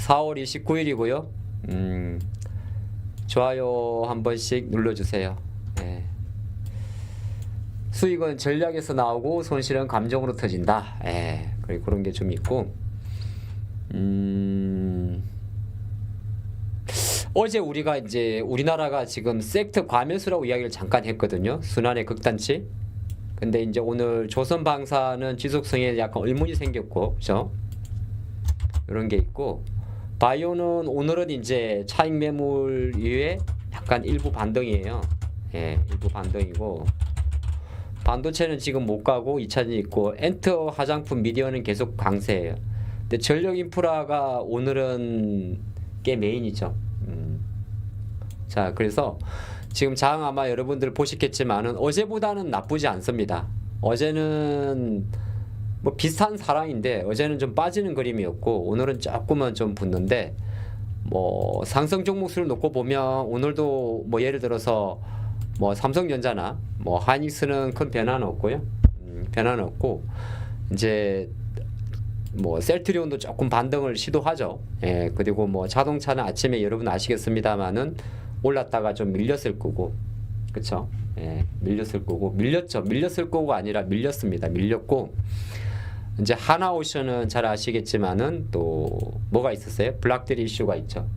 4월 29일이고요. 좋아요 한 번씩 눌러주세요. 예. 수익은 전략에서 나오고 손실은 감정으로 터진다. 예. 그런 게 좀 있고, 어제 우리가 이제 우리나라가 지금 섹터 과매수라고 이야기를 잠깐 했거든요. 순환의 극단치. 근데 이제 오늘 조선방사는 지속성에 약간 의문이 생겼고, 그죠? 이런 게 있고, 바이오는 오늘은 이제 차익 매물 이외에 약간 일부 반등이에요. 예, 일부 반등이고, 반도체는 지금 못 가고 2차전이 있고, 엔터, 화장품, 미디어는 계속 강세예요. 근데 전력 인프라가 오늘은 꽤 메인이죠. 자, 그래서 지금 장 아마 여러분들 보시겠지만은 어제보다는 나쁘지 않습니다. 어제는 뭐 비슷한 사랑인데 어제는 좀 빠지는 그림이었고 오늘은 조금은 좀 붙는데, 뭐 상승 종목수를 놓고 보면 오늘도 뭐 예를 들어서 뭐 삼성전자나 뭐 하이닉스는 큰 변화는 없고요. 변화는 없고, 이제 뭐 셀트리온도 조금 반등을 시도하죠. 예, 그리고 뭐 자동차는 아침에 여러분 아시겠습니다만은 올랐다가 좀 밀렸을 거고, 그쵸? 예, 밀렸을 거고, 밀렸을 거고 아니라 밀렸습니다. 밀렸고, 이제 하나오션은 잘 아시겠지만은 또 뭐가 있었어요? 블락데리 이슈가 있죠.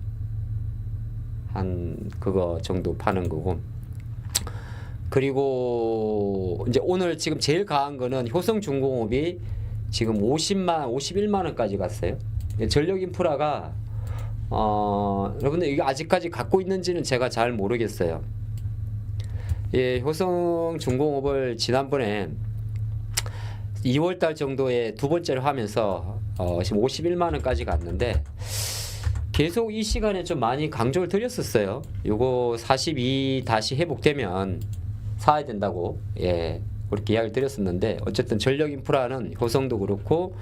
한 그거 정도 파는 거고. 그리고 이제 오늘 지금 제일 강한 거는 효성중공업이 지금 51만 원까지 갔어요. 전력 인프라가 여러분들 이게 아직까지 갖고 있는지는 제가 잘 모르겠어요. 예, 효성중공업을 지난번에 2월달 정도에 두 번째로 하면서 지금 51만 원까지 갔는데, 계속 이 시간에 좀 많이 강조를 드렸었어요. 요거 42 다시 회복되면 사야 된다고, 예, 그렇게 이야기를 드렸었는데, 어쨌든 전력 인프라는 효성도 그렇고,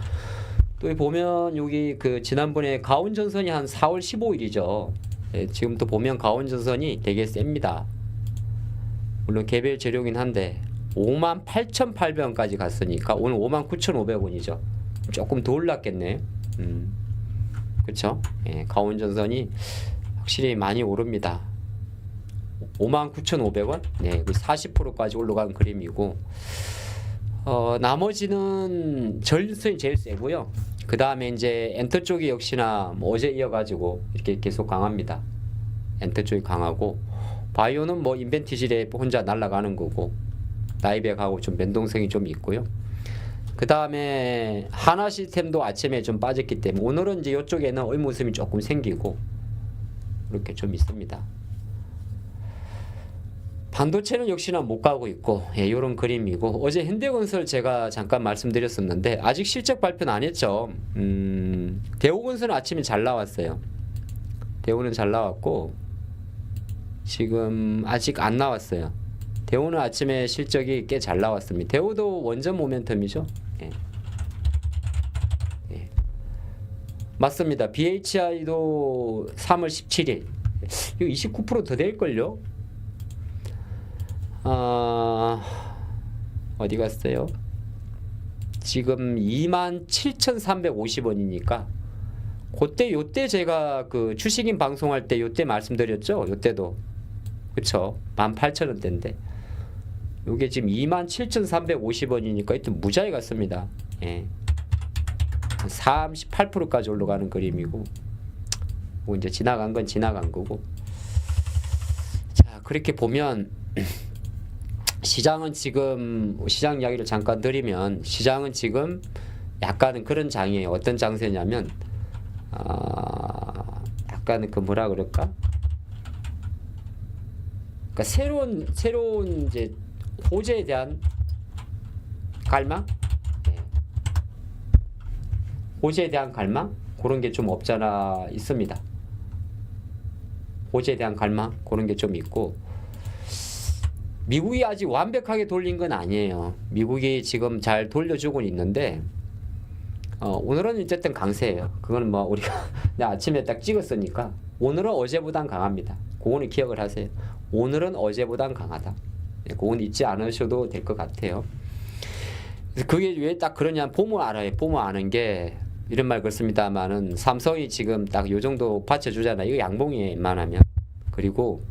또 보면 여기 그 지난번에 가온전선이 한 4월 15일이죠. 예, 지금 또 보면 가온전선이 되게 셉니다. 물론 개별 재료긴 한데 58,800원까지 갔으니까 오늘 59,500원이죠. 조금 더 올랐겠네. 그쵸? 예, 가온전선이 확실히 많이 오릅니다. 59,500원? 네, 40%까지 올라간 그림이고, 나머지는 전선이 제일 세고요. 그 다음에 이제 엔터 쪽이 역시나 뭐 어제 이어가지고 이렇게 계속 강합니다. 엔터 쪽이 강하고, 바이오는 뭐 인벤티질에 혼자 날아가는 거고, 나이백하고 좀 변동성이 좀 있고요. 그 다음에 하나 시스템도 아침에 좀 빠졌기 때문에 오늘은 이제 이쪽에는 의무심이 조금 생기고 이렇게 좀 있습니다. 반도체는 역시나 못 가고 있고, 예, 이런 그림이고, 어제 현대건설 제가 잠깐 말씀드렸었는데 아직 실적 발표는 안 했죠. 대우건설은 아침에 잘 나왔어요. 대우는 잘 나왔고 지금 아직 안 나왔어요. 대우는 아침에 실적이 꽤 잘 나왔습니다. 대우도 원전 모멘텀이죠. 예. 예. 맞습니다. BHI도 3월 17일 이거 29% 더 될걸요? 어디 갔어요? 지금 27,350원이니까 요때 제가 그 추식인 방송할 때 요때 말씀드렸죠. 요때도 그쵸? 18,000원대인데 요게 지금 27,350원이니까 하여튼 무지하게 갔습니다. 예. 38%까지 올라가는 그림이고, 뭐 이제 지나간 건 지나간 거고. 자, 그렇게 보면 시장은 지금, 시장 이야기를 잠깐 드리면 시장은 지금 약간은 그런 장이에요. 어떤 장세냐면 약간은 그 뭐라 그럴까? 그러니까 새로운 이제 호재에 대한 갈망, 네. 호재에 대한 갈망 그런 게 좀 없잖아 있습니다. 호재에 대한 갈망 그런 게 좀 있고, 미국이 아직 완벽하게 돌린 건 아니에요. 미국이 지금 잘 돌려주고 있는데 오늘은 어쨌든 강세예요. 그거는 뭐 우리가 아침에 딱 찍었으니까 오늘은 어제보단 강합니다. 그거는 기억을 하세요. 오늘은 어제보단 강하다. 그건 잊지 않으셔도 될 것 같아요. 그게 왜 딱 그러냐 보면 알아요. 보면 아는 게 이런 말 그렇습니다만은 삼성이 지금 딱 요 정도 받쳐주잖아요. 이거 양봉이에요, 웬만하면. 그리고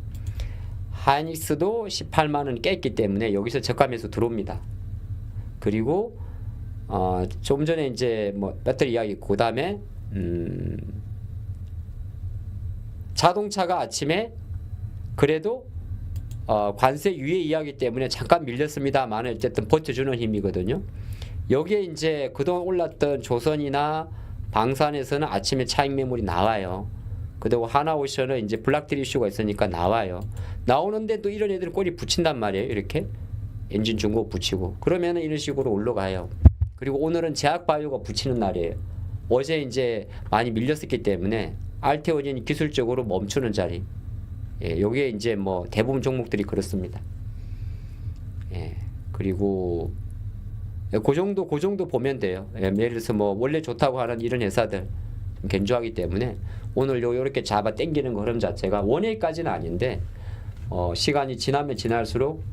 하이닉스도 18만 원 깼기 때문에 여기서 저가 매수 들어옵니다. 그리고 좀 전에 이제 뭐 배터리 이야기 있고, 그다음에 자동차가 아침에 그래도 관세 유예 이야기 때문에 잠깐 밀렸습니다만 어쨌든 버텨주는 힘이거든요. 여기에 이제 그동안 올랐던 조선이나 방산에서는 아침에 차익 매물이 나와요. 그리고 하나오션은 이제 블락딜 이슈가 있으니까 나와요. 나오는데 또 이런 애들은 꼬리 붙인단 말이에요. 이렇게 엔진 중고 붙이고 그러면은 이런 식으로 올라가요. 그리고 오늘은 제약바이오가 붙이는 날이에요. 어제 이제 많이 밀렸었기 때문에 알테오젠이 기술적으로 멈추는 자리. 예, 여기에 이제 뭐 대부분 종목들이 그렇습니다. 예, 그리고 그 정도 보면 돼요. 예, 예를 들어서 뭐 원래 좋다고 하는 이런 회사들 견조하기 때문에 오늘 요렇게 잡아 당기는 거 흐름 자체가 원회까지는 아닌데 시간이 지나면 지날수록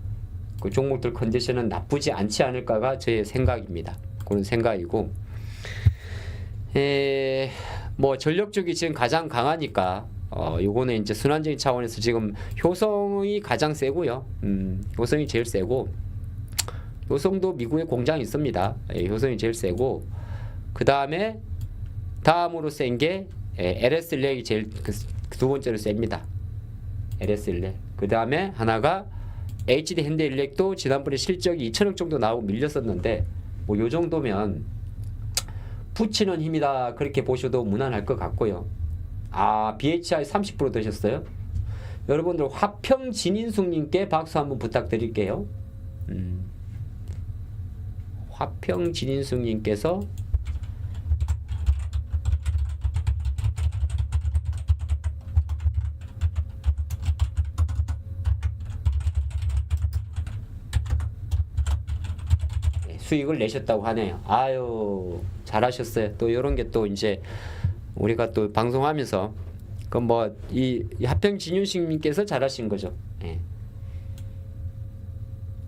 그 종목들 컨디션은 나쁘지 않지 않을까가 저의 생각입니다. 그런 생각이고, 뭐 전력 쪽이 지금 가장 강하니까 요거는 이제 순환적인 차원에서 지금 효성이 가장 세고요. 효성이 제일 세고, 효성도 미국에 공장이 있습니다. 예, 효성이 제일 세고, 그 다음에 다음으로 센 게 LS 릴렉이 제일 두 번째로 셉니다. LS 릴렉. 그 다음에 하나가 HD 현대일렉도 지난번에 실적이 2천억 정도 나오고 밀렸었는데 뭐 요 정도면 붙이는 힘이다 그렇게 보셔도 무난할 것 같고요. BHI 30% 드셨어요? 여러분들 화평 진인숙님께 박수 한번 부탁드릴게요. 화평 진인숙님께서 수익을 내셨다고 하네요. 아유, 잘하셨어요. 또 이런 게 또 이제 우리가 또 방송하면서 그 뭐 이 화평 진윤식님께서 잘하신 거죠. 예.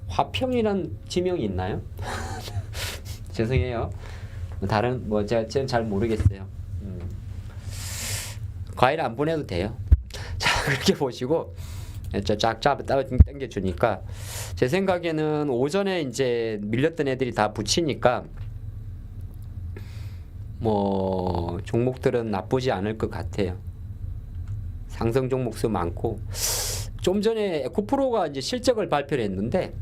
화평이란 지명이 있나요? 죄송해요. 다른 뭐 제가 잘 모르겠어요. 과일 안 보내도 돼요. 자, 그렇게 보시고 쫙 당겨 주니까 제 생각에는 오전에 이제 밀렸던 애들이 다 붙이니까 뭐 종목들은 나쁘지 않을 것 같아요. 상승 종목수 많고, 좀 전에 에코프로가 이제 실적을 발표를 했는데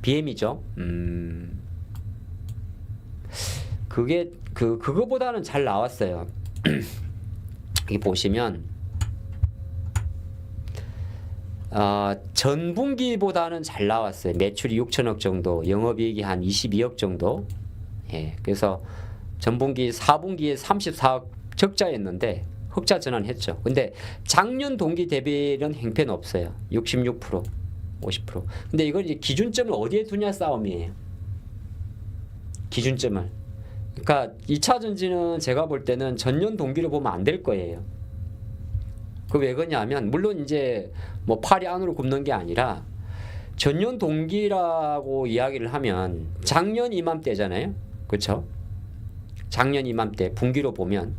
BM이죠. 그게 그거보다는 잘 나왔어요. 여기 보시면 전분기보다는 잘 나왔어요. 매출이 6천억 정도, 영업이익이 한 22억 정도. 예, 그래서 전분기 4분기에 34억 적자였는데 흑자 전환했죠. 근데 작년 동기 대비는 행패는 없어요. 66%, 50%. 근데 이걸 이제 기준점을 어디에 두냐 싸움이에요. 기준점을. 그러니까 2차 전지는 제가 볼 때는 전년 동기로 보면 안 될 거예요. 그 왜 그러냐면 물론 이제 뭐 팔이 안으로 굽는 게 아니라 전년 동기라고 이야기를 하면 작년 이맘때잖아요. 그렇죠? 작년 이맘때 분기로 보면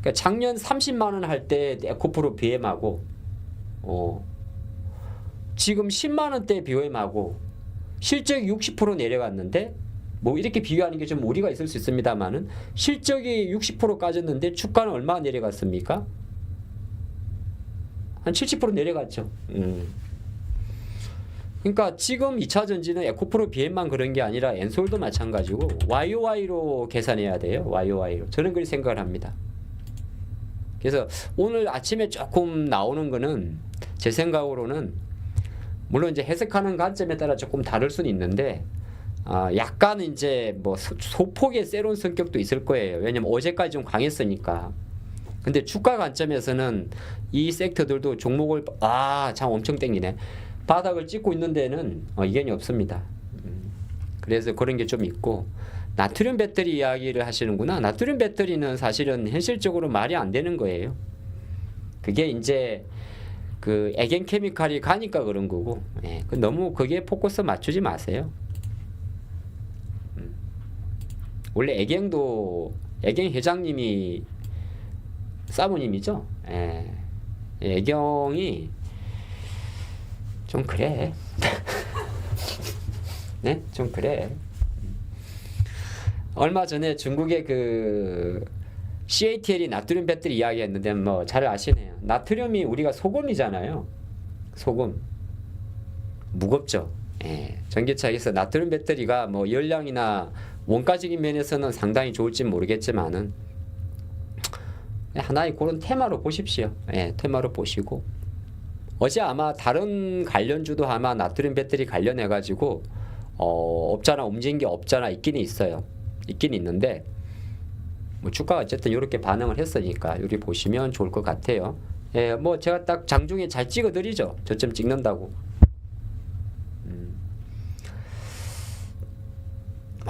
그러니까 작년 30만 원 할 때 에코프로 BM하고 지금 10만 원대 BM하고 실적이 60% 내려갔는데 뭐 이렇게 비교하는 게 좀 무리가 있을 수 있습니다만은 실적이 60% 까졌는데 주가는 얼마나 내려갔습니까? 한 70% 내려갔죠. 그러니까 지금 2차 전지는 에코프로 BM만 그런 게 아니라 엔솔도 마찬가지고 YOY로 계산해야 돼요. YOY로. 저는 그렇게 생각을 합니다. 그래서 오늘 아침에 조금 나오는 거는 제 생각으로는 물론 이제 해석하는 관점에 따라 조금 다를 수는 있는데 약간 이제 뭐 소폭의 세론 성격도 있을 거예요. 왜냐면 어제까지 좀 강했으니까. 근데 주가 관점에서는 이 섹터들도 종목을 참 엄청 땡기네. 바닥을 찍고 있는 데는 이견이 없습니다. 그래서 그런 게 좀 있고, 나트륨 배터리 이야기를 하시는구나. 나트륨 배터리는 사실은 현실적으로 말이 안 되는 거예요. 그게 이제 그 애겐 케미칼이 가니까 그런 거고, 너무 거기에 포커스 맞추지 마세요. 원래 애경도 애경 회장님이 사모님이죠. 예. 애경이 좀 그래. 네, 좀 그래. 얼마 전에 중국의 그 CATL이 나트륨 배터리 이야기했는데 뭐 잘 아시네요. 나트륨이 우리가 소금이잖아요. 소금 무겁죠. 예. 전기차에서 나트륨 배터리가 뭐 열량이나 원가적인 면에서는 상당히 좋을지 모르겠지만은 하나의 그런 테마로 보십시오. 예, 테마로 보시고 어제 아마 다른 관련주도 아마 나트륨 배터리 관련해 가지고 없잖아 움직인 게 없잖아 있긴 있어요. 있긴 있는데 뭐 주가가 어쨌든 이렇게 반응을 했으니까 여기 보시면 좋을 것 같아요. 예, 뭐 제가 딱 장중에 잘 찍어드리죠. 저점 찍는다고.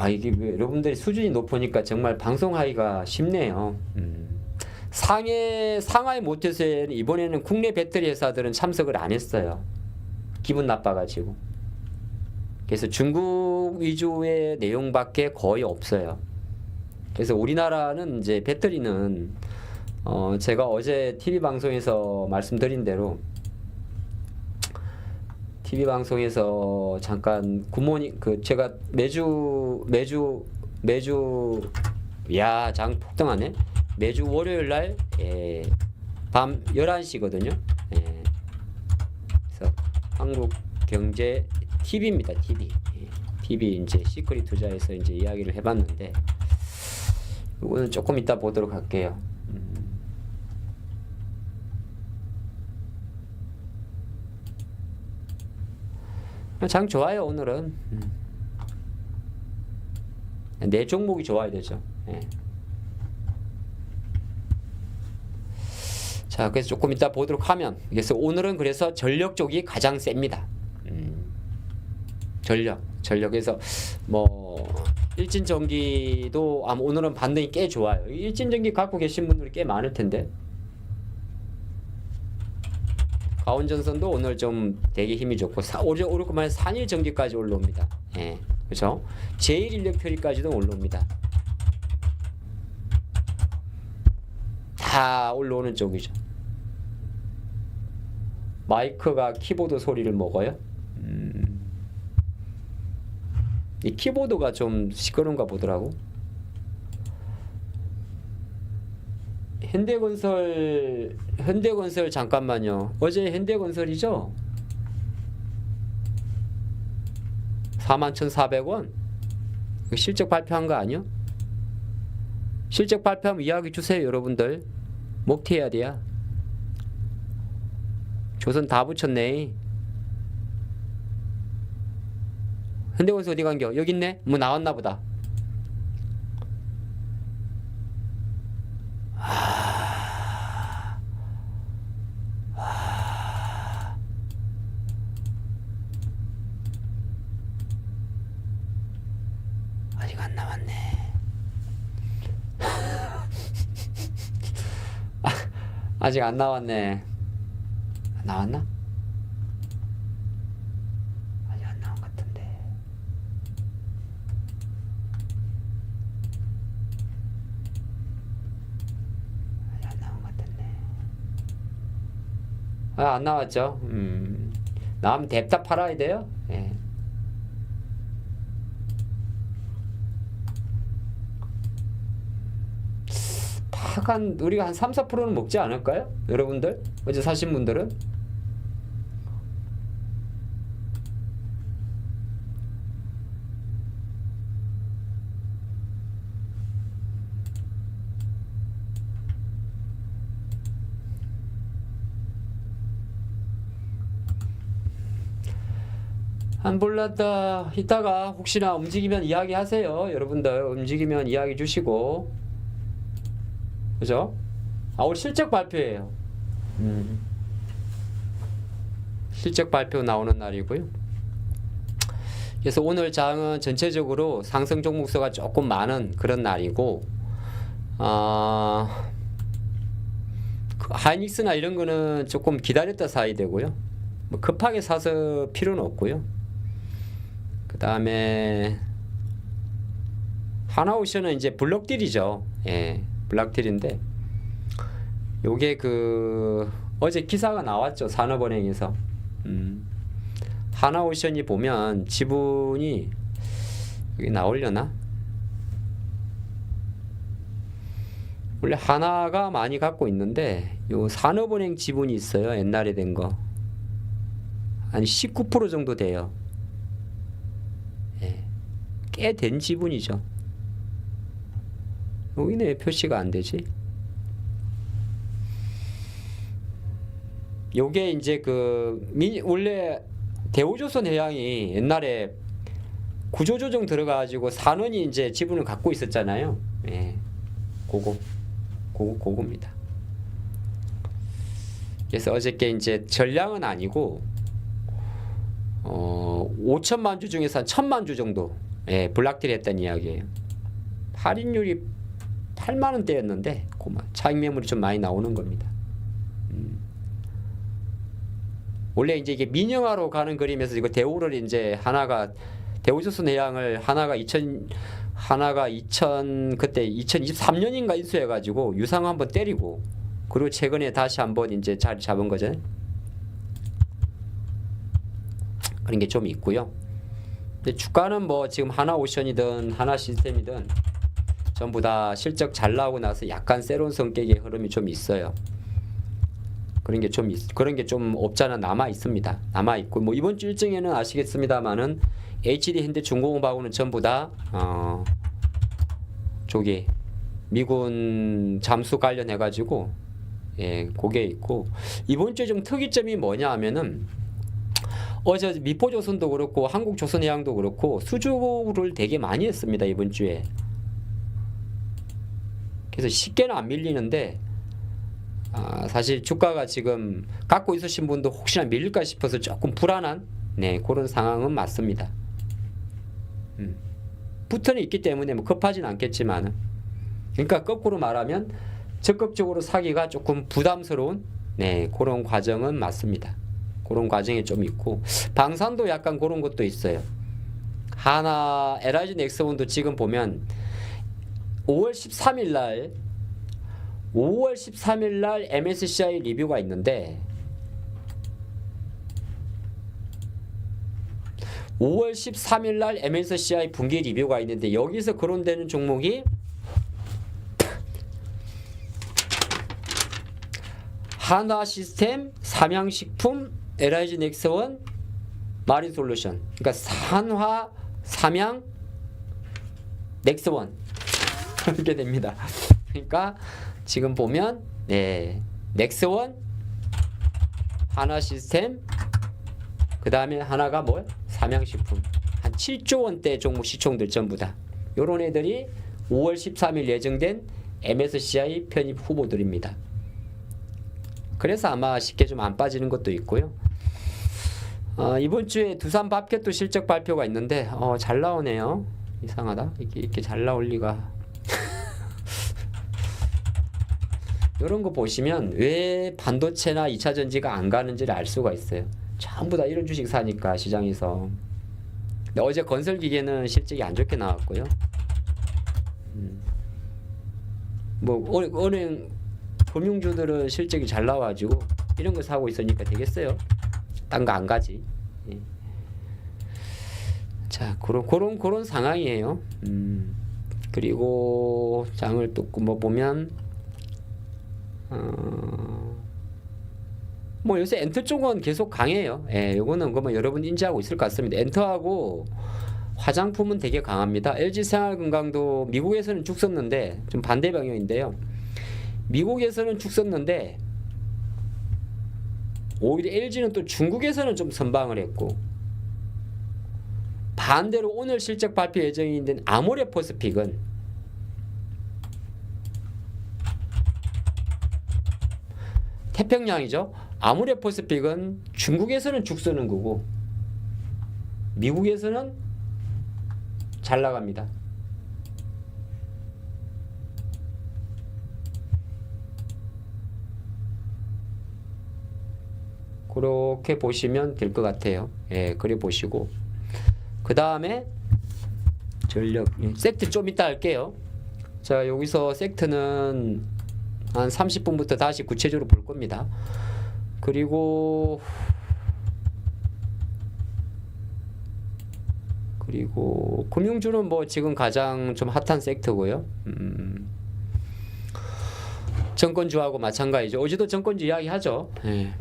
이게 여러분들이 수준이 높으니까 정말 방송하기가 쉽네요. 상하이 모터스에는 이번에는 국내 배터리 회사들은 참석을 안 했어요. 기분 나빠가지고. 그래서 중국 위주의 내용밖에 거의 없어요. 그래서 우리나라는 이제 배터리는 제가 어제 TV 방송에서 말씀드린 대로 TV 방송에서 잠깐 굿모닝 제가 매주 장 폭등하네. 매주 월요일 날 밤 11시거든요. 그래서 한국경제 TV입니다. TV 이제 시크릿 투자에서 이제 이야기를 해봤는데 이거는 조금 이따 보도록 할게요. 장 좋아요 오늘은. 내 종목이 좋아야 되죠. 예. 자, 그래서 조금 이따 보도록 하면, 그래서 오늘은 그래서 전력 쪽이 가장 셉니다. 전력에서 뭐 일진전기도 오늘은 반등이 꽤 좋아요. 일진전기 갖고 계신 분들이 꽤 많을 텐데. 가온전선도 오늘 좀 되게 힘이 좋고 오르고만 산일전기까지 올라옵니다. 예, 그렇죠? 제일인력표리까지도 올라옵니다. 다 올라오는 쪽이죠. 마이크가 키보드 소리를 먹어요. 이 키보드가 좀 시끄러운가 보더라고. 현대건설 잠깐만요. 어제 현대건설이죠? 41,400원. 실적 발표한 거 아니요? 실적 발표하면 이야기 주세요, 여러분들. 목태해야 돼야. 조선 다 붙였네. 현대건설 어디 간겨? 여기 있네? 뭐 나왔나 보다. 아직 안 나왔네. 아직 안 나왔네. 나왔나? 아직 안 나온 것 같은데. 아직 안 나온 것 같은데. 안 나왔죠. 나오면 냅다 팔아야 돼요. 예. 우리가 한 3-4%는 먹지 않을까요? 여러분들? 어제 사신 분들은? 안 몰랐다. 이따가 혹시나 움직이면 이야기 하세요. 여러분들 움직이면 이야기 주시고. 그죠? 오늘 실적 발표예요. 실적 발표 나오는 날이고요. 그래서 오늘 장은 전체적으로 상승 종목수가 조금 많은 그런 날이고, 하이닉스나 이런 거는 조금 기다렸다 사야 되고요. 뭐 급하게 사서 필요는 없고요. 그 다음에 하나오션은 이제 블록딜이죠. 예, 블락딜인데 요게 그 어제 기사가 나왔죠. 산업은행에서. 하나오션이 보면 지분이 여기 나오려나? 원래 하나가 많이 갖고 있는데 요 산업은행 지분이 있어요. 옛날에 된 거. 한 19% 정도 돼요. 예, 꽤 된 지분이죠. 여기는 왜 표시가 안 되지? 요게 이제 그 원래 대우조선해양이 옛날에 구조조정 들어가가지고 산원이 이제 지분을 갖고 있었잖아요. 예, 그거입니다. 그래서 어저께 이제 전량은 아니고 5천만 주 중에서 한 1,000만 주 정도 예, 블락딜 했다는 이야기예요. 할인율이 8만 원대였는데 차익 매물이 좀 많이 나오는 겁니다. 원래 이제 이게 민영화로 가는 그림에서 이거 대우를 이제 하나가 대우조선해양을 하나가 2000 그때 2023년인가 인수해 가지고 유상 한번 때리고 그리고 최근에 다시 한번 이제 자리 잡은 거죠. 그런 게 좀 있고요. 근데 주가는 뭐 지금 하나오션이든 하나시스템이든 전부 다 실적 잘 나오고 나서 약간 새로운 성격의 흐름이 좀 있어요. 그런 게 좀 없잖아 남아 있습니다. 남아 있고 뭐 이번 주 일정에는 아시겠습니다만은 HD 현대중공업하고는 전부 다 저기 미군 잠수 관련해 가지고 예, 그게 있고 이번 주에 좀 특이점이 뭐냐 하면은 어제 미포조선도 그렇고 한국조선해양도 그렇고 수주를 되게 많이 했습니다. 이번 주에. 그래서 쉽게는 안 밀리는데 사실 주가가 지금 갖고 있으신 분도 혹시나 밀릴까 싶어서 조금 불안한 네, 그런 상황은 맞습니다. 부터는 있기 때문에 뭐 급하진 않겠지만 그러니까 거꾸로 말하면 적극적으로 사기가 조금 부담스러운 네, 그런 과정은 맞습니다. 그런 과정이 좀 있고 방산도 약간 그런 것도 있어요. 하나 LIG 넥스원도 지금 보면 5월 13일 날 MSCI 리뷰가 있는데 5월 13일 날 MSCI 분기 리뷰가 있는데 여기서 거론되는 종목이 한화시스템, 삼양식품, LIG 넥스원, 마린솔루션. 그러니까 산화, 삼양, 넥스원 이렇게 됩니다. 그러니까 지금 보면 네, 넥스원, 한화시스템, 그 다음에 하나가 뭐예요? 삼양식품. 한 7조 원대 종목 시총들 전부 다 요런 애들이 5월 13일 예정된 MSCI 편입 후보들입니다. 그래서 아마 쉽게 좀 안 빠지는 것도 있고요. 이번 주에 두산밥켓도 실적 발표가 있는데 잘 나오네요. 이상하다. 이렇게 잘 나올 리가. 이런 거 보시면 왜 반도체나 2차전지가 안 가는지를 알 수가 있어요. 전부 다 이런 주식 사니까 시장에서. 근데 어제 건설기계는 실적이 안 좋게 나왔고요. 뭐 은행 금융주들은 실적이 잘 나와가지고 이런 거 사고 있으니까 되겠어요. 딴 거 안 가지. 예. 자, 그런 상황이에요. 그리고 장을 또 뭐 보면 뭐 요새 엔터 쪽은 계속 강해요. 예, 요거는 뭐 여러분 인지하고 있을 것 같습니다. 엔터하고 화장품은 되게 강합니다. LG생활건강도 미국에서는 쭉 썼는데 좀 반대 방향인데요. 미국에서는 쭉 썼는데 오히려 LG는 또 중국에서는 좀 선방을 했고 반대로 오늘 실적 발표 예정이 된 아모레퍼스픽은 태평양이죠. 아모레퍼스픽은 중국에서는 죽 쓰는 거고 미국에서는 잘 나갑니다. 그렇게 보시면 될 것 같아요. 예, 그래 보시고 그 다음에 전력 섹트 좀 이따 할게요. 자, 여기서 섹트는 한 30분부터 다시 구체적으로 볼 겁니다. 그리고 금융주는 뭐 지금 가장 좀 핫한 섹터고요. 정권주하고 마찬가지죠. 어제도 정권주 이야기하죠. 예.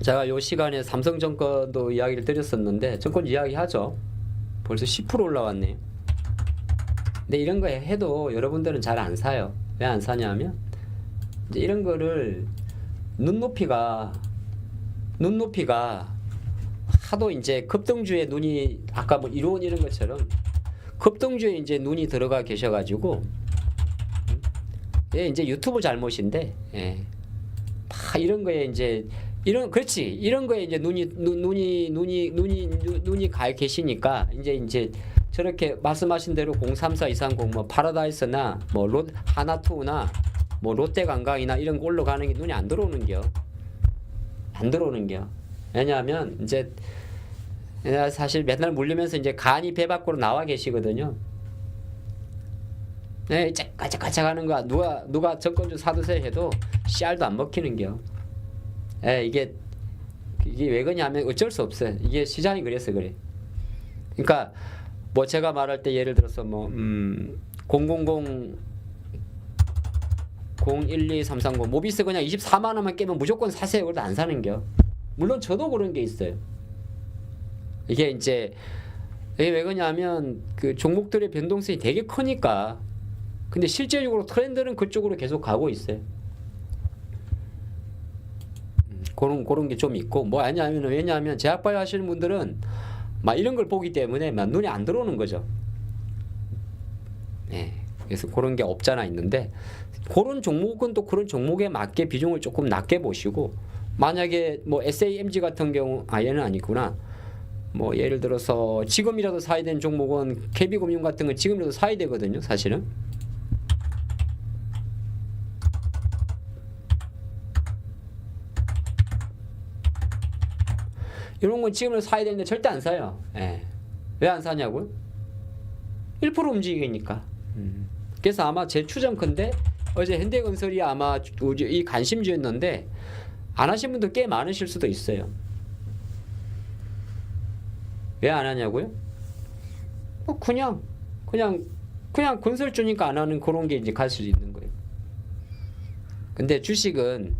제가 요 시간에 삼성정권도 이야기를 드렸었는데 정권주 이야기하죠. 벌써 10% 올라왔네요. 근데 이런 거 해도 여러분들은 잘 안 사요. 왜 안 사냐면 이제 이런 거를 눈높이가 하도 이제 급등주에 눈이 아까 뭐 이론 이런 것처럼 급등주에 이제 눈이 들어가 계셔가지고 예, 이제 유튜브 잘못인데 예. 다 이런 거에 이제 그렇지 이런 거에 이제 눈이 가 계시니까 이제 저렇게 말씀하신 대로 034 230 뭐 파라다이스나 뭐 하나투나 뭐 롯데관광이나 이런 거 올라가는 게 눈이 안 들어오는겨. 왜냐하면 이제 사실 맨날 물리면서 이제 간이 배 밖으로 나와 계시거든요. 네, 까짝까짝 하는 거야. 누가 정권주 사두세요 해도 씨알도 안 먹히는겨. 예, 이게 왜 그러냐면 어쩔 수 없어요. 이게 시장이 그래서 그래. 그러니까 뭐 제가 말할 때 예를 들어서 뭐 000 012330 모비스 그냥 24만 원만 깨면 무조건 사세요. 그래도 안 사는겨. 물론 저도 그런 게 있어요. 이게 이제 왜 그러냐면 그 종목들의 변동성이 되게 크니까. 근데 실제적으로 트렌드는 그쪽으로 계속 가고 있어요. 그런 게 좀 있고 뭐 왜냐하면 제약바이오 하시는 분들은 막 이런 걸 보기 때문에 막 눈에 안 들어오는 거죠. 네, 그래서 그런 게 없잖아 있는데 그런 종목은 또 그런 종목에 맞게 비중을 조금 낮게 보시고 만약에 뭐 SAMG 같은 경우 얘는 아니구나. 뭐 예를 들어서 지금이라도 사야 되는 종목은 KB금융 같은 건 지금이라도 사야 되거든요, 사실은. 이런 건 지금은 사야 되는데 절대 안 사요. 예. 왜 안 사냐고요? 1% 움직이니까. 그래서 아마 제 추정컨대 어제 현대건설이 아마 이 관심주였는데 안 하신 분들 꽤 많으실 수도 있어요. 왜 안 하냐고요? 뭐 그냥 건설주니까 안 하는 그런 게 이제 갈 수도 있는 거예요. 근데 주식은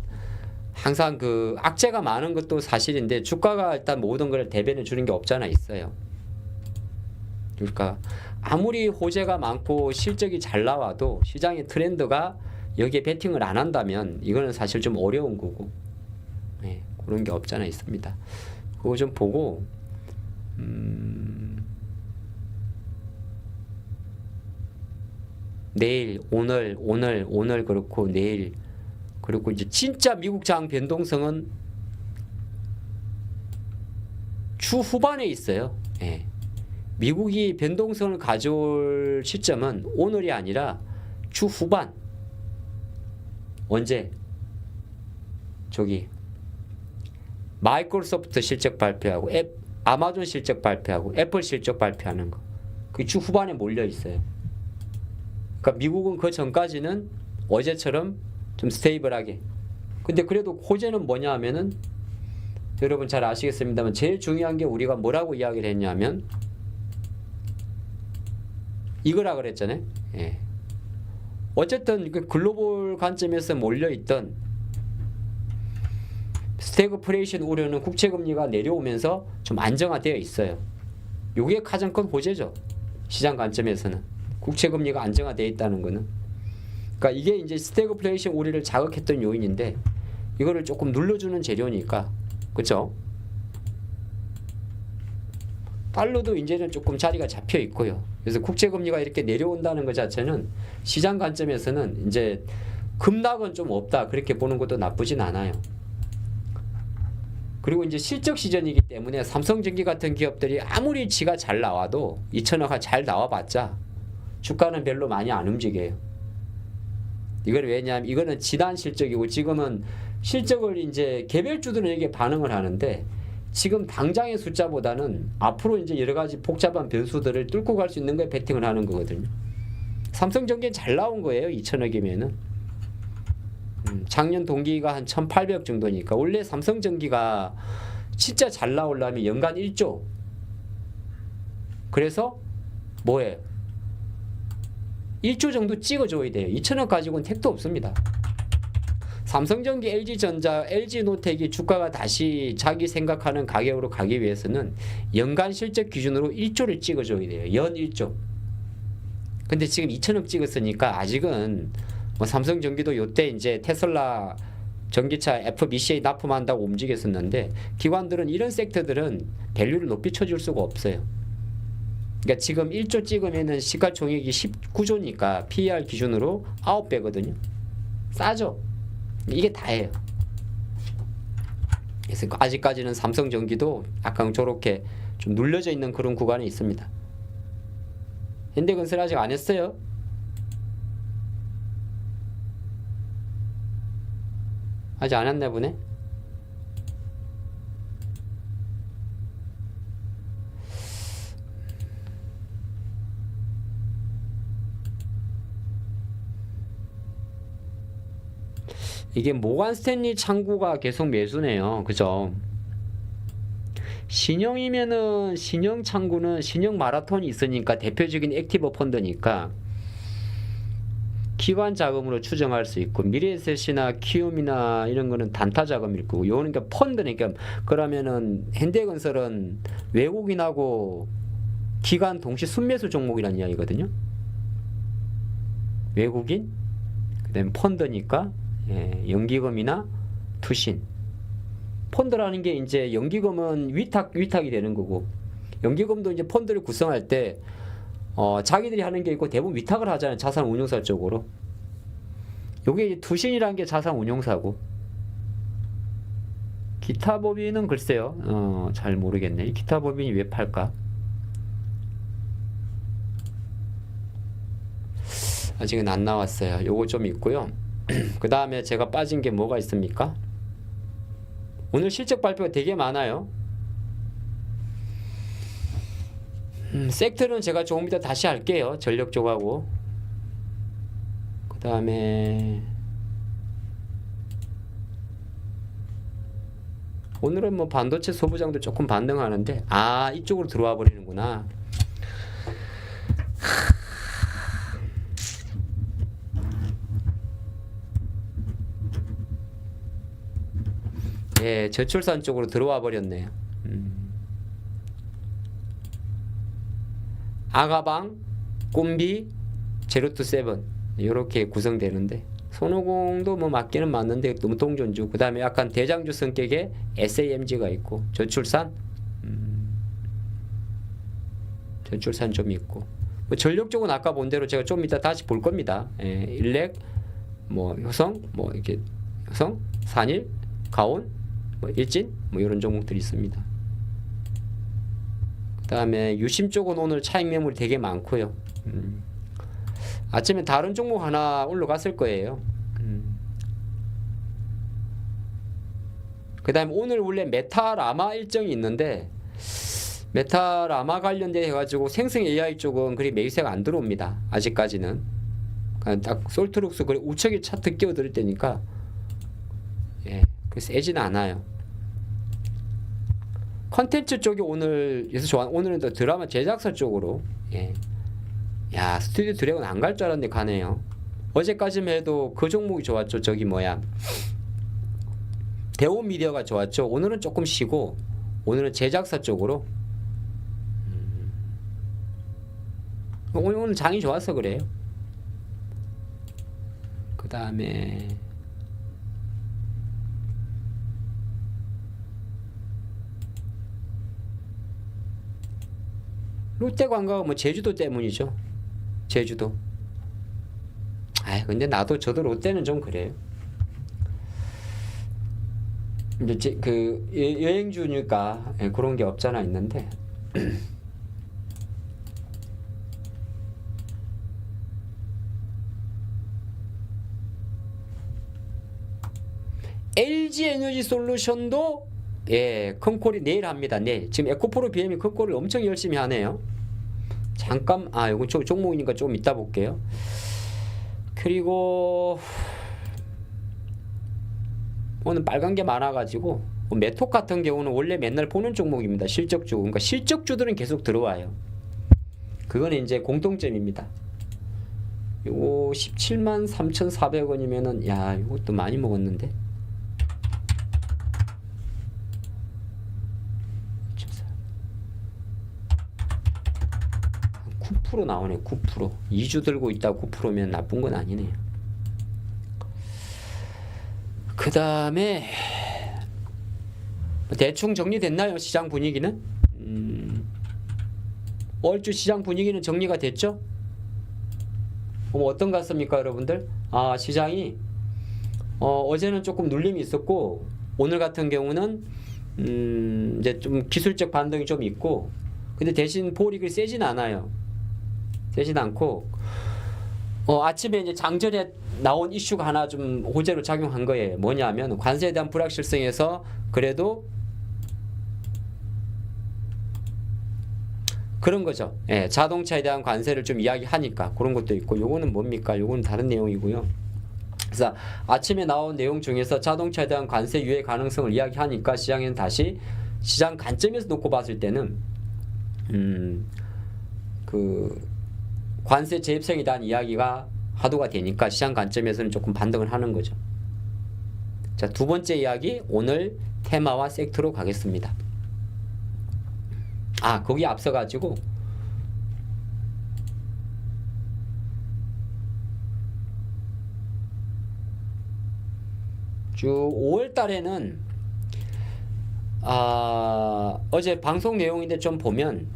항상 그 악재가 많은 것도 사실인데 주가가 일단 모든 걸 대변해 주는 게 없잖아 있어요. 그러니까 아무리 호재가 많고 실적이 잘 나와도 시장의 트렌드가 여기에 베팅을 안 한다면 이거는 사실 좀 어려운 거고 네, 그런 게 없잖아 있습니다. 그거 좀 보고 내일 오늘 그렇고 내일 그리고 이제 진짜 미국 장 변동성은 주 후반에 있어요. 예. 미국이 변동성을 가져올 시점은 오늘이 아니라 주 후반. 언제? 저기 마이크로소프트 실적 발표하고 아마존 실적 발표하고 애플 실적 발표하는 거. 그게 주 후반에 몰려 있어요. 그러니까 미국은 그 전까지는 어제처럼 좀 스테이블하게. 근데 그래도 호재는 뭐냐 하면은 여러분 잘 아시겠습니다만 제일 중요한 게 우리가 뭐라고 이야기를 했냐면 이거라 그랬잖아요. 예. 어쨌든 그 글로벌 관점에서 몰려있던 스태그플레이션 우려는 국채금리가 내려오면서 좀 안정화되어 있어요. 이게 가장 큰 호재죠. 시장 관점에서는 국채금리가 안정화되어 있다는 거는. 그러니까 이게 이제 스태그플레이션 우려를 자극했던 요인인데 이거를 조금 눌러주는 재료니까 그렇죠? 달러도 이제는 조금 자리가 잡혀 있고요. 그래서 국채금리가 이렇게 내려온다는 것 자체는 시장 관점에서는 이제 급락은 좀 없다 그렇게 보는 것도 나쁘진 않아요. 그리고 이제 실적 시즌이기 때문에 삼성전기 같은 기업들이 아무리 지가 잘 나와도 2천억가 잘 나와봤자 주가는 별로 많이 안 움직여요. 이걸 왜냐하면 이거는 지단 실적이고 지금은 실적을 이제 개별주들은 이게 반응을 하는데 지금 당장의 숫자보다는 앞으로 이제 여러 가지 복잡한 변수들을 뚫고 갈 수 있는 거에 베팅을 하는 거거든요. 삼성전기는 잘 나온 거예요. 2천억이면은. 작년 동기가 한 1,800억 정도니까 원래 삼성전기가 진짜 잘 나오려면 연간 1조. 그래서 뭐예요? 1조 정도 찍어줘야 돼요. 2천억 가지고는 택도 없습니다. 삼성전기, LG전자, LG노텍이 주가가 다시 자기 생각하는 가격으로 가기 위해서는 연간 실적 기준으로 1조를 찍어줘야 돼요. 연 1조. 근데 지금 2천억 찍었으니까 아직은 뭐 삼성전기도 요때 이제 테슬라 전기차 FBC에 납품한다고 움직였었는데 기관들은 이런 섹터들은 밸류를 높이 쳐줄 수가 없어요. 그러니까 지금 1조 찍으면은 시가총액이 19조니까 PER 기준으로 9배거든요. 싸죠. 이게 다예요. 그래서 아직까지는 삼성전기도 약간 저렇게 좀 눌려져 있는 그런 구간이 있습니다. 현대건설 아직 안 했어요. 아직 안 했나 보네. 이게 모간 스탠리 창구가 계속 매수네요. 그죠? 신형이면은 신형 창구는 신형 마라톤이 있으니까 대표적인 액티브 펀드니까 기관 자금으로 추정할 수 있고 미래에셋이나 키움이나 이런 거는 단타 자금일 거고 요는 그러니까 펀드니까 그러면은 현대건설은 외국인하고 기관 동시 순매수 종목이라는 이야기거든요. 외국인 그다음에 펀드니까 연기금이나 투신. 펀드라는 게 이제 연기금은 위탁이 되는 거고 연기금도 이제 펀드를 구성할 때 자기들이 하는 게 있고 대부분 위탁을 하잖아요. 자산운용사 쪽으로. 요게 투신이라는 게 자산운용사고 기타 법인은 글쎄요. 잘 모르겠네. 기타 법인이 왜 팔까? 아직은 안 나왔어요. 요거 좀 있고요. 그 다음에 제가 빠진 게 뭐가 있습니까? 오늘 실적 발표가 되게 많아요. 섹터는 제가 조금 이따 다시 할게요. 전력 쪽하고. 그 다음에 오늘은 뭐 반도체 소부장도 조금 반등하는데 이쪽으로 들어와 버리는구나. 예, 저출산 쪽으로 들어와 버렸네요. 아가방, 꿈비, 제로투세븐 이렇게 구성되는데 손오공도 뭐 맞기는 맞는데 너무 동전주. 그 다음에 약간 대장주 성격의 SAMG가 있고 저출산, 저출산 좀 있고 뭐 전력 쪽은 아까 본 대로 제가 좀 이따 다시 볼 겁니다. 일렉, 뭐 효성, 뭐 이렇게 효성, 산일, 가온. 뭐 일진 뭐 이런 종목들이 있습니다. 그 다음에 유심 쪽은 오늘 차익 매물이 되게 많고요. 아침에 다른 종목 하나 올라갔을 거예요. 그 다음에 오늘 원래 메타라마 일정이 있는데 메타라마 관련돼 해가지고 생성 AI 쪽은 그리 매수세가 안 들어옵니다. 아직까지는 딱 솔트룩스 그리 우측에 차트 끼워드릴 때니까 세지는 않아요. 컨텐츠 쪽이 오늘 예서 좋아. 오늘은 또 드라마 제작사 쪽으로 야 스튜디오 드래곤 안 갈 줄 알았는데 가네요. 어제까지만 해도 그 종목이 좋았죠. 저기 뭐야 대오미디어가 좋았죠. 오늘은 조금 쉬고 오늘은 제작사 쪽으로 오늘 장이 좋아서 그래요. 그 다음에 롯데관광은 뭐 제주도 때문이죠. 제주도. 근데 저도 롯데는 좀 그래요. 이제 그 여행주니까 그런 게 없잖아 있는데. LG 에너지 솔루션도 예, 큰 콜이 내일 합니다. 내일. 지금 에코프로 BM이 큰 콜을 엄청 열심히 하네요. 잠깐, 이거 종목이니까 좀 이따 볼게요. 그리고 오늘 빨간 게 많아가지고 메톡 같은 경우는 원래 맨날 보는 종목입니다. 실적주. 그러니까 실적주들은 계속 들어와요. 그거는 이제 공통점입니다. 요거 17만 3,400원이면은 야, 이것도 많이 먹었는데. 9% 나오네. 9%. 2주 들고 있다 9%면 나쁜 건 아니네요. 그 다음에 대충 정리됐나요? 시장 분위기는? 얼주 시장 분위기는 정리가 됐죠? 어떤 것 같습니까, 여러분들? 시장이 어제는 조금 눌림이 있었고 오늘 같은 경우는 이제 좀 기술적 반등이 좀 있고, 근데 대신 보릭이 세진 않아요. 세진 않고 아침에 이제 장전에 나온 이슈가 하나 좀 호재로 작용한 거예요. 뭐냐면 관세에 대한 불확실성에서 그래도 그런 거죠. 예, 자동차에 대한 관세를 좀 이야기하니까 그런 것도 있고, 요거는 뭡니까? 요거는 다른 내용이고요. 그래서 아침에 나온 내용 중에서 자동차에 대한 관세 유예 가능성을 이야기하니까 시장에는 다시 시장 관점에서 놓고 봤을 때는 그 관세 재입성에 대한 이야기가 화두가 되니까 시장 관점에서는 조금 반등을 하는 거죠. 자, 두 번째 이야기, 오늘 테마와 섹터로 가겠습니다. 거기 앞서가지고 쭉 5월 달에는 어제 방송 내용인데 좀 보면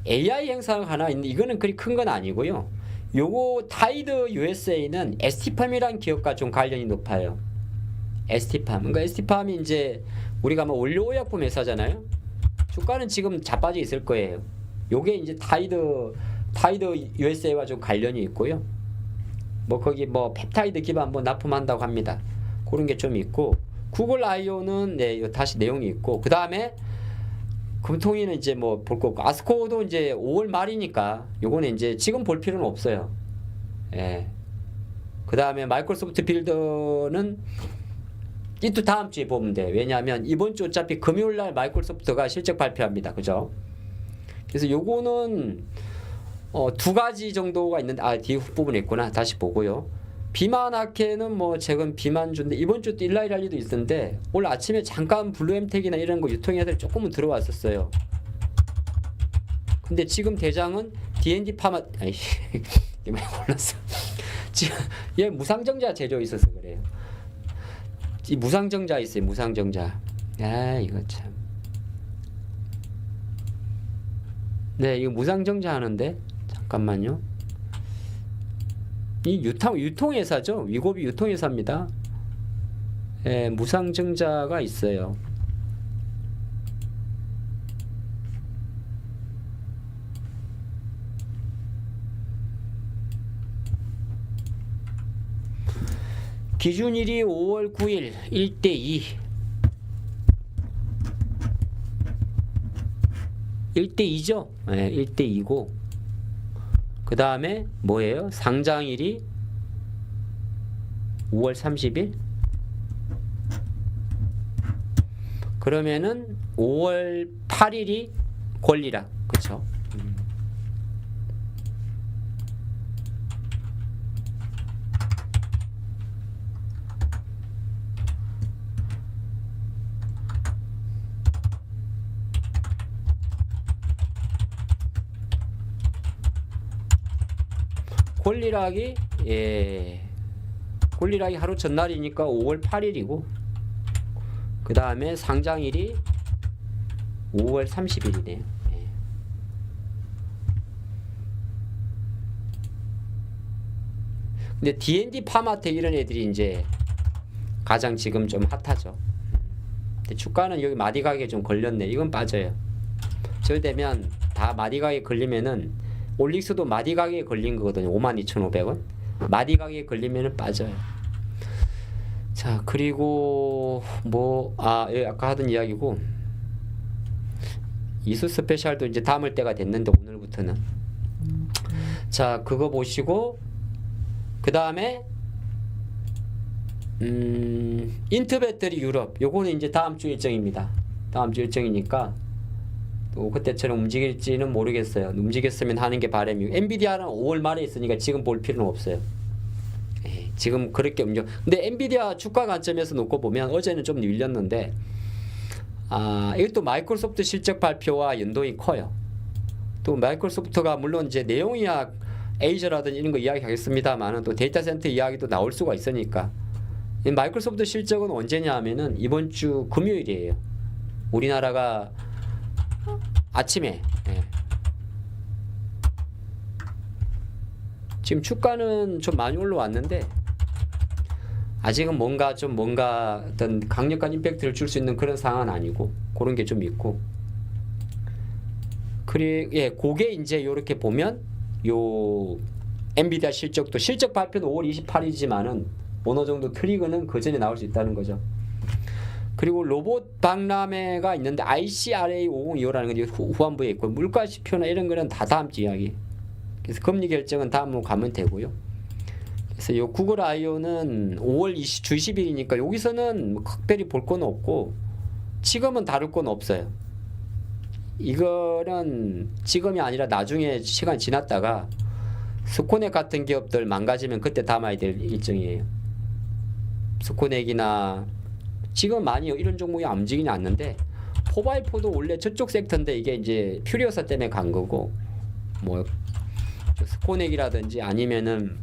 AI 행사가 하나 있는데 이거는 그리 큰 건 아니고요. 요거 타이드 USA는 ST팜이라는 기업과 좀 관련이 높아요. ST팜. 그러니까 ST팜이 이제 우리가 뭐 원료의약품 회사잖아요. 주가는 지금 자빠져 있을 거예요. 요게 이제 타이드 USA와 좀 관련이 있고요. 뭐 거기 뭐 펩타이드 기반 뭐 납품한다고 합니다. 그런 게 좀 있고, 구글 IO는 네, 다시 내용이 있고, 그 다음에 금통위는 이제 뭐 볼 거고, 아스코도 이제 5월 말이니까 요거는 이제 지금 볼 필요는 없어요. 예. 그 다음에 마이크로소프트 빌더는 이또 다음 주에 보면 돼. 왜냐하면 이번 주 어차피 금요일 날 마이크로소프트가 실적 발표합니다. 그죠? 그래서 요거는 두 가지 정도가 있는데, 뒤에 후부분에 있구나. 다시 보고요. 비만학회는 뭐 최근 비만주인데 이번 주 또 일라이 랠리도 있었는데 오늘 아침에 잠깐 블루엠텍이나 이런 거 유통회사들 조금은 들어왔었어요. 근데 지금 대장은 D&D 파마 이게 왜 골랐어? 지금 얘 무상정자 제조에 있어서 그래요. 이 무상정자 있어요. 무상정자. 이거 참. 네, 이거 무상정자 하는데 잠깐만요. 이 유통회사죠. 위고비 유통회사입니다. 예, 무상증자가 있어요. 기준일이 5월 9일 1대2. 1대2죠. 예, 1대2고. 그 다음에 뭐예요? 상장일이 5월 30일? 그러면은 5월 8일이 권리라. 그쵸? 권리락이 권리락이 하루 전날이니까 5월 8일이고, 그 다음에 상장일이 5월 30일이네요. 근데 D&D 파마텍 이런 애들이 이제 가장 지금 좀 핫하죠. 근데 주가는 여기 마디 가격에 좀 걸렸네. 이건 빠져요. 저기 되면 다 마디 가격에 걸리면은, 올릭스도 마디 가격에 걸린 거거든요. 52,500원. 마디 가격에 걸리면은 빠져요. 자, 그리고 예, 아까 하던 이야기고 이수 스페셜도 이제 담을 때가 됐는데 오늘부터는 자, 그거 보시고 그 다음에 인트 배터리 유럽 요거는 이제 다음 주 일정입니다. 다음 주 일정이니까 또 그때처럼 움직일지는 모르겠어요. 움직였으면 하는 게 바람이고 엔비디아는 5월 말에 있으니까 지금 볼 필요는 없어요. 지금 그렇게 움직여. 근데 엔비디아 주가 관점에서 놓고 보면 어제는 좀 밀렸는데 이것도 마이크로소프트 실적 발표와 연동이 커요. 또 마이크로소프트가 물론 이제 내용이야 에이저라든지 이런 거 이야기하겠습니다만은 또 데이터 센터 이야기도 나올 수가 있으니까 이 마이크로소프트 실적은 언제냐 하면은 이번 주 금요일이에요. 우리나라가 아침에 지금 주가는 좀 많이 올라왔는데 아직은 뭔가 어떤 강력한 임팩트를 줄 수 있는 그런 상황은 아니고 그런 게 좀 있고 그게 이제 요렇게 보면 요 엔비디아 실적도 실적 발표는 5월 28일이지만은 어느 정도 트리거는 그 전에 나올 수 있다는 거죠. 그리고 로봇 박람회가 있는데 ICRA 5025라는 게 후반부에 있고 물가 지표나 이런 거는 다 다음 주 이야기. 그래서 금리 결정은 다음으로 가면 되고요. 그래서 요 구글 I/O는 5월 주 20일이니까 여기서는 특별히 볼 건 없고 지금은 다룰 건 없어요. 이거는 지금이 아니라 나중에 시간 지났다가 스코넥 같은 기업들 망가지면 그때 담아야 될 일정이에요. 스코넥이나 지금 많이 이런 종목이 움직이지 않는데 4x4도 원래 저쪽 섹터인데 이게 이제 퓨리오사 때문에 간 거고 뭐 스코넥이라든지 아니면은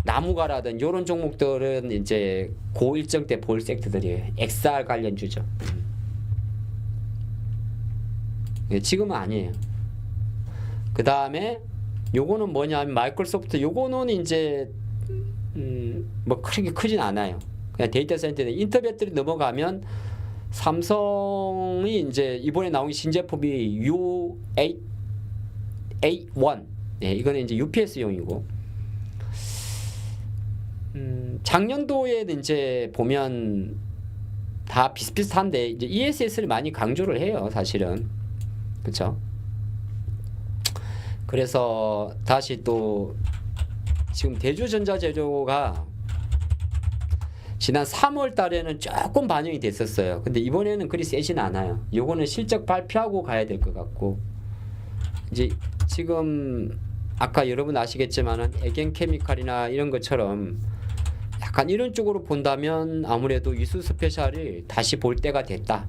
나무가라든지 이런 종목들은 이제 고 일정 때 볼 섹터들이에요. XR 관련주죠. 지금은 아니에요. 그 다음에 요거는 뭐냐면 마이크로소프트 요거는 이제 뭐 그렇게 크진 않아요. 그냥 데이터 센터에 인터 배터리 넘어가면 삼성이 이제 이번에 나온 신제품이 U8A1 이거는 이제 UPS용이고 작년도에 이제 보면 다 비슷비슷한데 이제 ESS를 많이 강조를 해요, 사실은. 그렇죠? 그래서 다시 또 지금 대주전자재료가 지난 3월 달에는 조금 반영이 됐었어요. 근데 이번에는 그리 세진 않아요. 요거는 실적 발표하고 가야 될 것 같고 이제 지금 아까 여러분 아시겠지만은 에겐케미칼이나 이런 것처럼 약간 이런 쪽으로 본다면 아무래도 이수 스페셜이 다시 볼 때가 됐다.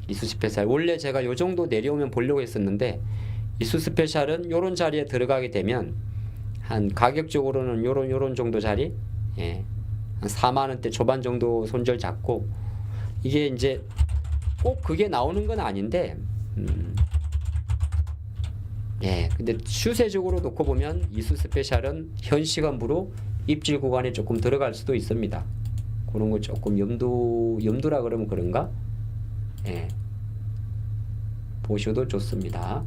이수 스페셜 원래 제가 요 정도 내려오면 보려고 했었는데 이수 스페셜은 요런 자리에 들어가게 되면 한 가격적으로는 요런 정도 자리 한 4만원대 초반 정도 손절 잡고 이게 이제 꼭 그게 나오는 건 아닌데 근데 추세적으로 놓고 보면 이수 스페셜은 현 시간부로 입질 구간에 조금 들어갈 수도 있습니다. 그런 거 조금 염두라 그러면 그런가? 보셔도 좋습니다.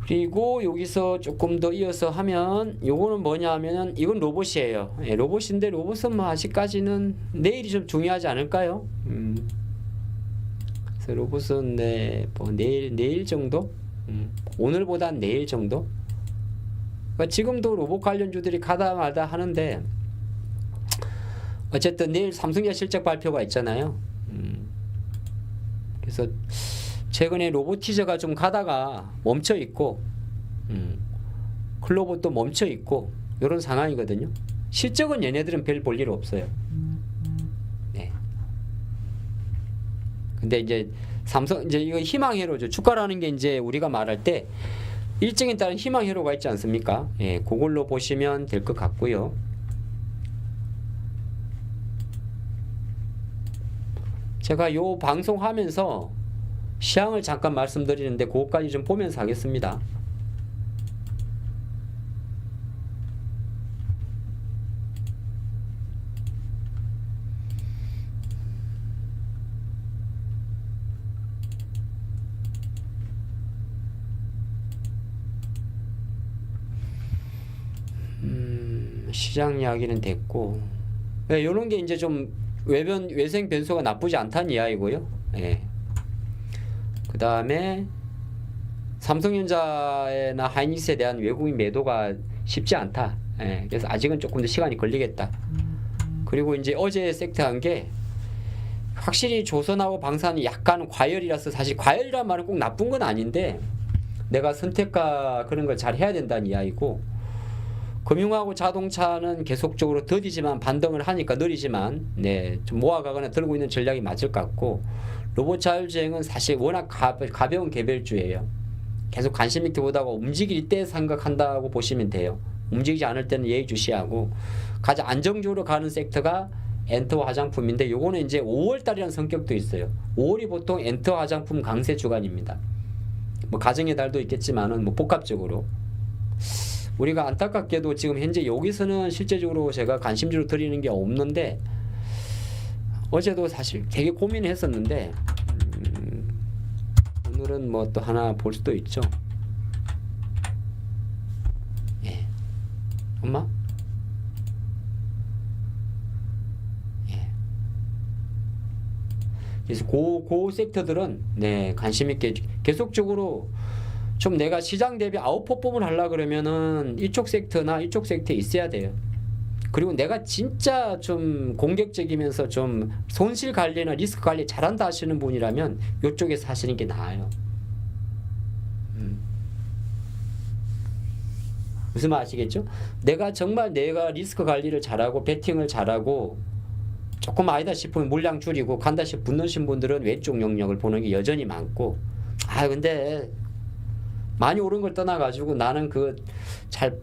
그리고 여기서 조금 더 이어서 하면 요거는 뭐냐 하면은 이건 로봇이에요. 로봇인데 로봇은 뭐 아직까지는 내일이 좀 중요하지 않을까요? 그래서 로봇은 뭐 내일 정도? 오늘보단 내일 정도? 그러니까 지금도 로봇 관련주들이 가다 말다 하는데 어쨌든 내일 삼성전자 실적 발표가 있잖아요. 그래서 최근에 로보티저가 좀 가다가 멈춰 있고 클로봇도 멈춰 있고 이런 상황이거든요. 실적은 얘네들은 별 볼 일 없어요. 근데 이제 삼성 이제 이거 희망회로죠. 주가라는 게 이제 우리가 말할 때 일정에 따른 희망회로가 있지 않습니까? 그걸로 보시면 될 것 같고요. 제가 요 방송하면서 시황을 잠깐 말씀드리는데 그것까지 좀 보면서 하겠습니다. 시장 이야기는 됐고, 이런 게 이제 좀 외생 변수가 나쁘지 않다는 이야기고요. 예. 그 다음에 삼성전자나 하이닉스에 대한 외국인 매도가 쉽지 않다. 예. 그래서 아직은 조금 더 시간이 걸리겠다. 그리고 이제 어제 섹트한 게 확실히 조선하고 방산이 약간 과열이라서, 사실 과열이란 말은 꼭 나쁜 건 아닌데 내가 선택과 그런 걸 잘 해야 된다는 이야기고, 금융하고 자동차는 계속적으로 더디지만 반등을 하니까 느리지만 좀 모아가거나 들고 있는 전략이 맞을 것 같고, 로봇 자율주행은 사실 워낙 가벼운 개별주예요. 계속 관심 있게 보다가 움직일 때 생각한다고 보시면 돼요. 움직이지 않을 때는 예의주시하고, 가장 안정적으로 가는 섹터가 엔터 화장품인데, 요거는 이제 5월달이라는 성격도 있어요. 5월이 보통 엔터 화장품 강세 주간입니다. 뭐 가정의 달도 있겠지만은 뭐 복합적으로 우리가 안타깝게도 지금 현재 여기서는 실제적으로 제가 관심주로 드리는 게 없는데, 어제도 사실 되게 고민을 했었는데 오늘은 뭐 또 하나 볼 수도 있죠. 예. 엄마? 예. 그래서 그 섹터들은 관심 있게 계속적으로 좀 내가 시장 대비 아웃퍼폼을 하려 그러면은 이쪽 섹터나 이쪽 섹터에 있어야 돼요. 그리고 내가 진짜 좀 공격적이면서 좀 손실 관리나 리스크 관리 잘한다 하시는 분이라면 이쪽에서 하시는 게 나아요. 무슨 말 아시겠죠? 내가 정말 내가 리스크 관리를 잘하고 배팅을 잘하고 조금 아니다 싶으면 물량 줄이고 간다 싶 붙는 분들은 왼쪽 영역을 보는 게 여전히 많고, 근데 많이 오른 걸 떠나가지고 나는 잘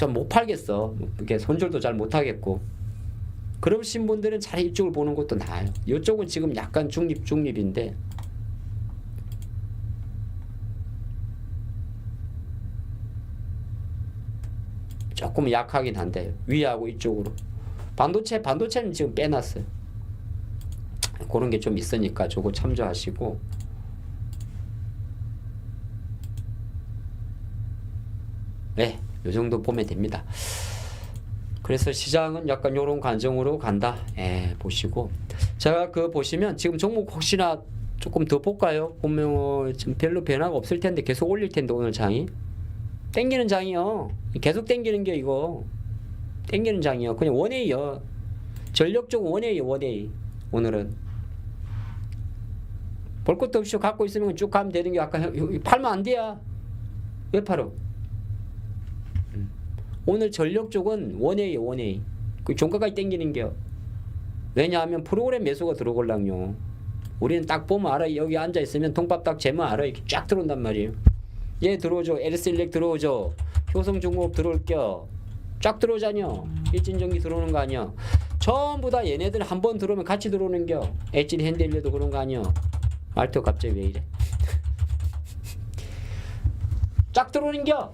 못 팔겠어. 이렇게 손절도 잘 못하겠고. 그러신 분들은 차라리 이쪽을 보는 것도 나아요. 이쪽은 지금 약간 중립인데. 조금 약하긴 한데, 위하고 이쪽으로. 반도체는 지금 빼놨어요. 그런 게 좀 있으니까 저거 참조하시고. 네, 요 정도 보면 됩니다. 그래서 시장은 약간 요런 관점으로 간다. 보시고. 제가 보시면 지금 종목 혹시나 조금 더 볼까요? 보면 지금 별로 변화가 없을 텐데 계속 올릴 텐데, 오늘 장이. 땡기는 장이요. 계속 땡기는 게 이거. 땡기는 장이요. 그냥 원웨이요. 전력적 원웨이요, 원웨이. 오늘은. 볼 것도 없이 갖고 있으면 쭉 가면 되는 게, 아까 팔면 안 돼야. 왜 팔어? 오늘 전력 쪽은 원웨이요, 원웨이. 그 종가까지 땡기는 겨. 왜냐하면 프로그램 매수가 들어올랑요. 우리는 딱 보면 알아. 여기 앉아 있으면 통밥 딱 재면 알아. 이렇게 쫙 들어온단 말이에요. 얘 들어오죠. LS일렉 들어오죠. 효성중공업 들어올겨. 쫙 들어오자뇨. 일진전기 들어오는 거 아니야. 전부 다 얘네들 한 번 들어오면 같이 들어오는 겨. 엣지 핸들려도 그런 거 아니야. 말투 갑자기 왜 이래? 쫙 들어오는 겨.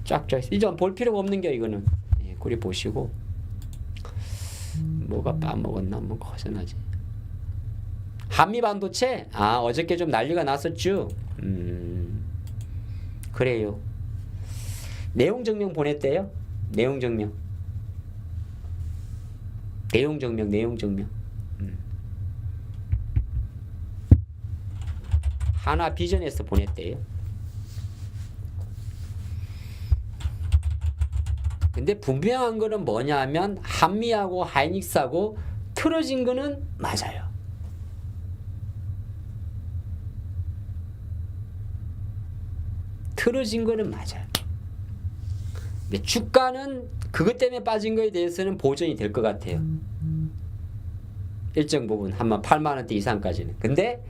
쫙 이제 볼 필요가 없는 게 이거는. 그리 보시고. 뭐가 빠먹었나 한번 거셔나지. 한미반도체 어저께 좀 난리가 났었죠. 그래요. 내용 증명 보냈대요. 내용 증명. 하나 비전에서 보냈대요. 근데 분명한 거는 뭐냐면 한미하고 하이닉스하고 틀어진 거는 맞아요. 틀어진 거는 맞아요. 근데 주가는 그것 때문에 빠진 거에 대해서는 보전이 될 것 같아요. 일정 부분 한번 8만 원대 이상까지는. 근데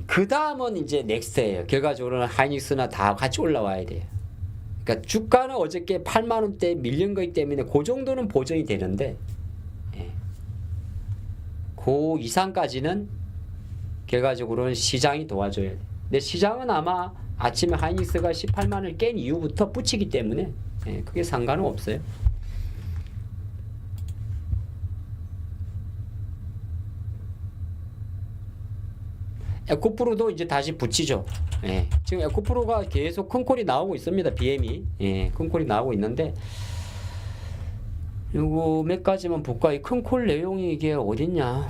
그 다음은 이제 넥스트예요. 결과적으로는 하이닉스나 다 같이 올라와야 돼요. 그러니까 주가는 어저께 8만 원대 밀린 거기 때문에 그 정도는 보전이 되는데, 그 이상까지는 결과적으로는 시장이 도와줘야 돼. 근데 시장은 아마 아침에 하이닉스가 18만을 깬 이후부터 붙이기 때문에 그게 상관은 없어요. 에코프로도 이제 다시 붙이죠. 예. 지금 에코프로가 계속 큰 콜이 나오고 있습니다. BM이. 예, 큰 콜이 나오고 있는데 요거 몇 가지만 볼까? 이 큰 콜 내용이 이게 어딨냐?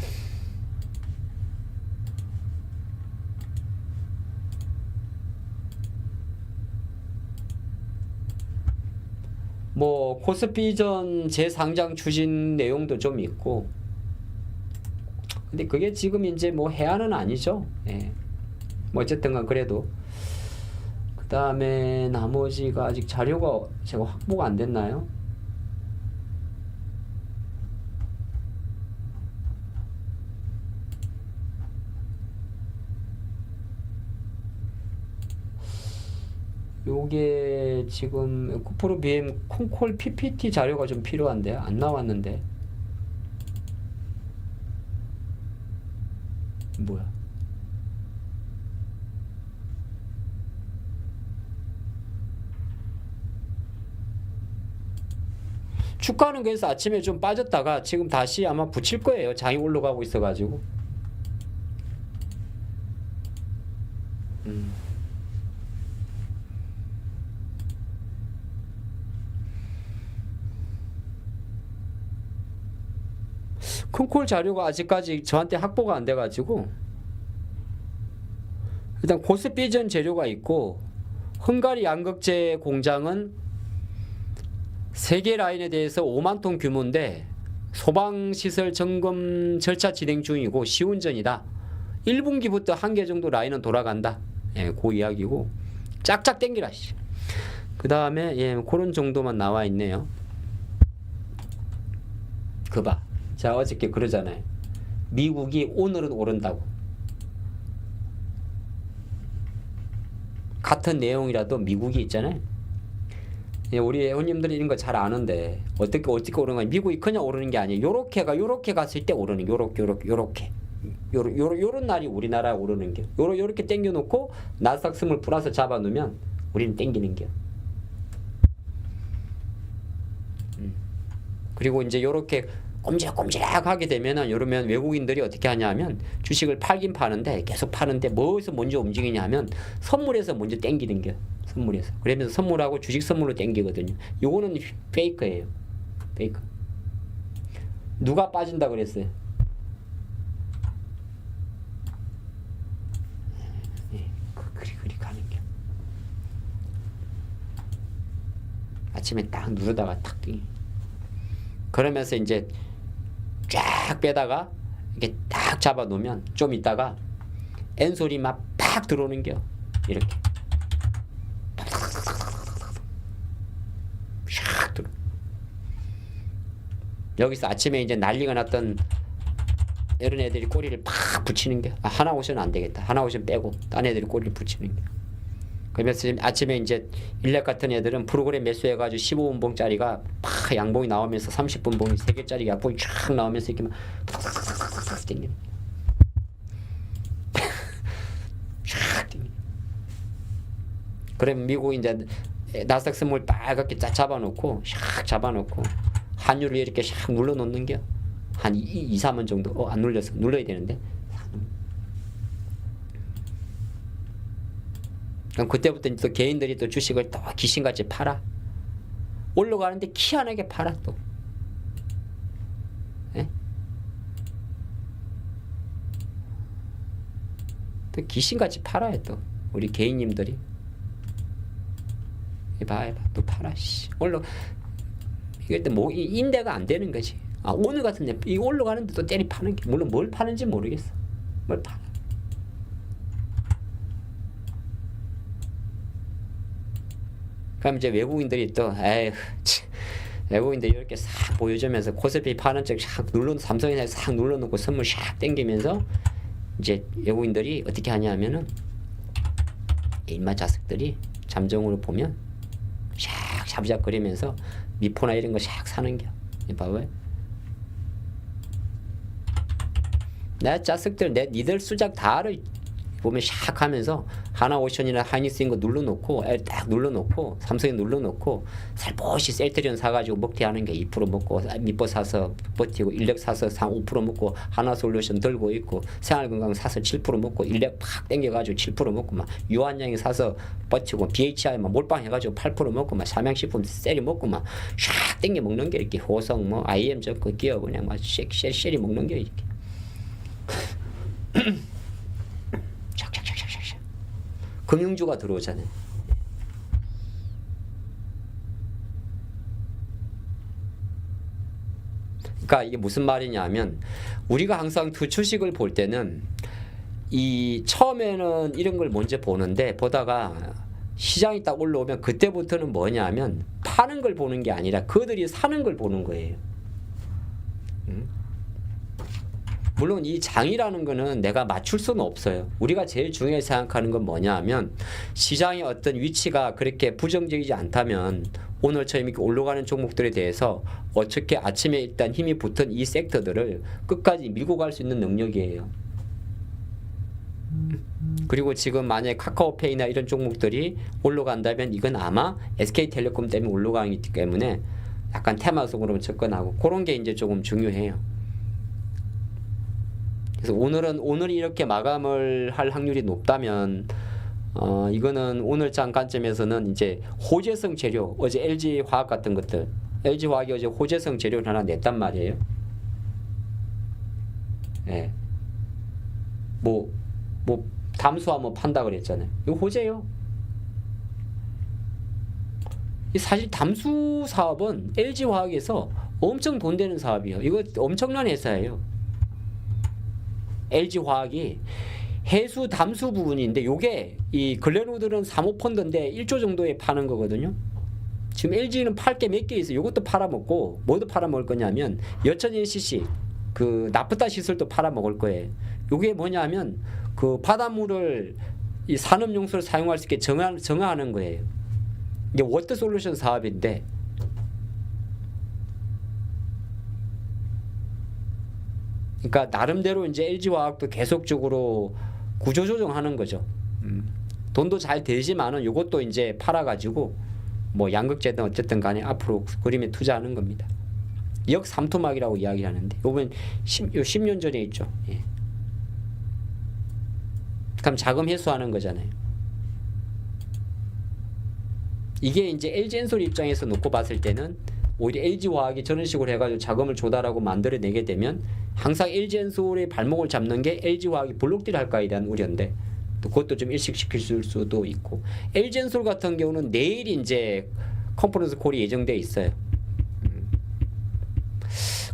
뭐 코스피 전 재상장 추진 내용도 좀 있고, 근데 그게 지금 이제 뭐 해안은 아니죠. 예. 뭐 어쨌든간 그래도 그 다음에 나머지가 아직 자료가 제가 확보가 안 됐나요? 요게 지금 에코프로 BM 콩콜 PPT 자료가 좀 필요한데 안 나왔는데 뭐야? 주가는 그래서 아침에 좀 빠졌다가 지금 다시 아마 붙일 거예요. 장이 올라가고 있어가지고. 콩콜 자료가 아직까지 저한테 확보가 안 돼가지고 일단 코스피전 재료가 있고 헝가리 양극재 공장은 3개 라인에 대해서 5만 톤 규모인데 소방시설 점검 절차 진행 중이고 시운전이다. 1분기부터 1개 정도 라인은 돌아간다. 예, 그 이야기고 짝짝 땡기라. 그 다음에 예, 그런 정도만 나와 있네요. 그봐. 자, 어저께 그러잖아요. 미국이 오늘은 오른다고. 같은 내용이라도 미국이 있잖아요. 우리 회원님들이 이런 거 잘 아는데 어떻게 오르는 거야? 미국이 그냥 오르는 게 아니에요. 요렇게 갔을 때 오르는 게 요런 날이 우리나라 오르는 게 요렇게 땡겨 놓고 나스닥 스물 플러스 잡아 놓으면 우리는 땡기는 게. 그리고 이제 요렇게 꼼지락꼼지락 하게 되면은 이러면 외국인들이 어떻게 하냐면 주식을 팔긴 파는데 계속 파는데 뭐에서 먼저 움직이냐면 선물에서 먼저 땡기는 게 선물에서. 그러면서 선물하고 주식 선물로 땡기거든요. 요거는 페이크예요. 페이크. 누가 빠진다 그랬어요? 그리 가는 게. 아침에 딱 누르다가 탁 뛰. 그러면서 이제 쫙 빼다가 이렇게 딱 잡아 놓으면 좀 있다가 N 소리 막 팍 들어오는 겨. 이렇게 샥 들어. 여기서 아침에 이제 난리가 났던 이런 애들이 꼬리를 팍 붙이는 게. 하나 오션은 안 되겠다. 하나 오션 빼고 딴 애들이 꼬리를 붙이는 게. 그러면서 아침에 이제 일렉 같은 애들은 프로그램 매수해가지고 15분봉짜리가 팍 양봉이 나오면서 30분봉이 3개짜리 양봉이 쫙 나오면서 이렇게 막 팍팍팍팍 땡기는. 쫙 땡기는. 그러면 미국 이제 나스닥 스몰 빨갛게 쫙 잡아놓고 샥 잡아놓고 환율을 이렇게 샥 눌러놓는 게 한 2, 3원 정도. 안 눌렸어. 눌러야 되는데. 그럼 그때부터 또 개인들이 또 주식을 또 귀신같이 팔아. 올라가는데 희한하게 팔아 또. 예? 또 귀신같이 팔아요 또 우리 개인님들이. 해봐 또 팔아. 올라 이게 또 뭐 인대가 안 되는 거지. 오늘 같은 데 이 올라가는데 또 때리 파는 게 물론 뭘 파는지 모르겠어. 뭘 팔아. 그럼 이제 외국인들이 또 외국인들이 이렇게 싹 보여주면서 코스피 파는 척 눌러 삼성에서 싹 눌러놓고 선물 샥 땡기면서 이제 외국인들이 어떻게 하냐면은 일마 자석들이 잠정으로 보면 샥 샤브작거리면서 미포나 이런 거 샥 사는 겨. 봐봐요. 내 자석들 니들 수작 다 알아. 보면 샥 하면서 하나오션이나 하이닉스 이거 눌러놓고 딱 눌러놓고 삼성에 눌러놓고 살포시 셀트리온 사가지고 먹튀하는 게 2% 먹고 밑보 사서 버티고 인력 사서 상 5% 먹고 하나솔루션 들고 있고 생활건강 사서 7% 먹고 인력 팍 땡겨가지고 7% 먹고 막 유한양이 사서 버티고 BHI 막 몰빵 해가지고 8% 먹고 막 삼양식품 셀이 먹고 막 샥 땡겨 먹는 게 이렇게 호성 뭐 IM 저거 끼어 그냥 막 쉘이 먹는 게 이렇게 샥샥샥샥샥 금융주가 들어오잖아요. 그러니까 이게 무슨 말이냐면 우리가 항상 주식을 볼 때는 이 처음에는 이런 걸 먼저 보는데 보다가 시장이 딱 올라오면 그때부터는 뭐냐면 파는 걸 보는 게 아니라 그들이 사는 걸 보는 거예요. 물론 이 장이라는 거는 내가 맞출 수는 없어요. 우리가 제일 중요하게 생각하는 건 뭐냐 하면 시장의 어떤 위치가 그렇게 부정적이지 않다면 오늘처럼 이렇게 올라가는 종목들에 대해서 어떻게 아침에 일단 힘이 붙은 이 섹터들을 끝까지 밀고 갈 수 있는 능력이에요. 그리고 지금 만약에 카카오페이나 이런 종목들이 올라간다면 이건 아마 SK텔레콤 때문에 올라가기 때문에 약간 테마 속으로 접근하고 그런 게 이제 조금 중요해요. 그래서 오늘 이렇게 마감을 할 확률이 높다면 이거는 오늘 장 관점에서는 이제 호재성 재료 어제 LG화학 같은 것들 LG화학이 어제 호재성 재료를 하나 냈단 말이에요. 예. 뭐 담수하면 판다 그랬잖아요. 이거 호재요. 사실 담수 사업은 LG화학에서 엄청 돈 되는 사업이에요. 이거 엄청난 회사예요. LG화학이 해수 담수 부분인데 요게 이 글렌우드는 사모펀드인데 1조 정도에 파는 거거든요. 지금 LG는 팔 게 몇 개 있어요. 요것도 팔아먹고 뭐도 팔아먹을 거냐면 여천 NCC 그 나프타 시설도 팔아먹을 거예요. 요게 뭐냐면 그 바닷물을 이 산업용수로 사용할 수 있게 정화하는 거예요. 이게 워터 솔루션 사업인데 그러니까 나름대로 이제 LG화학도 계속적으로 구조조정하는 거죠. 돈도 잘 되지만은 이것도 이제 팔아가지고 뭐 양극재든 어쨌든 간에 앞으로 그림에 투자하는 겁니다. 역삼토막이라고 이야기하는데 요번 10년 전에 있죠. 예. 그럼 자금 회수하는 거잖아요. 이게 이제 LG엔솔 입장에서 놓고 봤을 때는 오히려 LG화학이 저런 식으로 해가지고 자금을 조달하고 만들어내게 되면 항상 LG엔솔의 발목을 잡는 게 LG화학이 블록딜 할까에 대한 우려인데 또 그것도 좀 일식시킬 수도 있고 LG엔솔 같은 경우는 내일 이제 컨퍼런스 콜이 예정돼 있어요.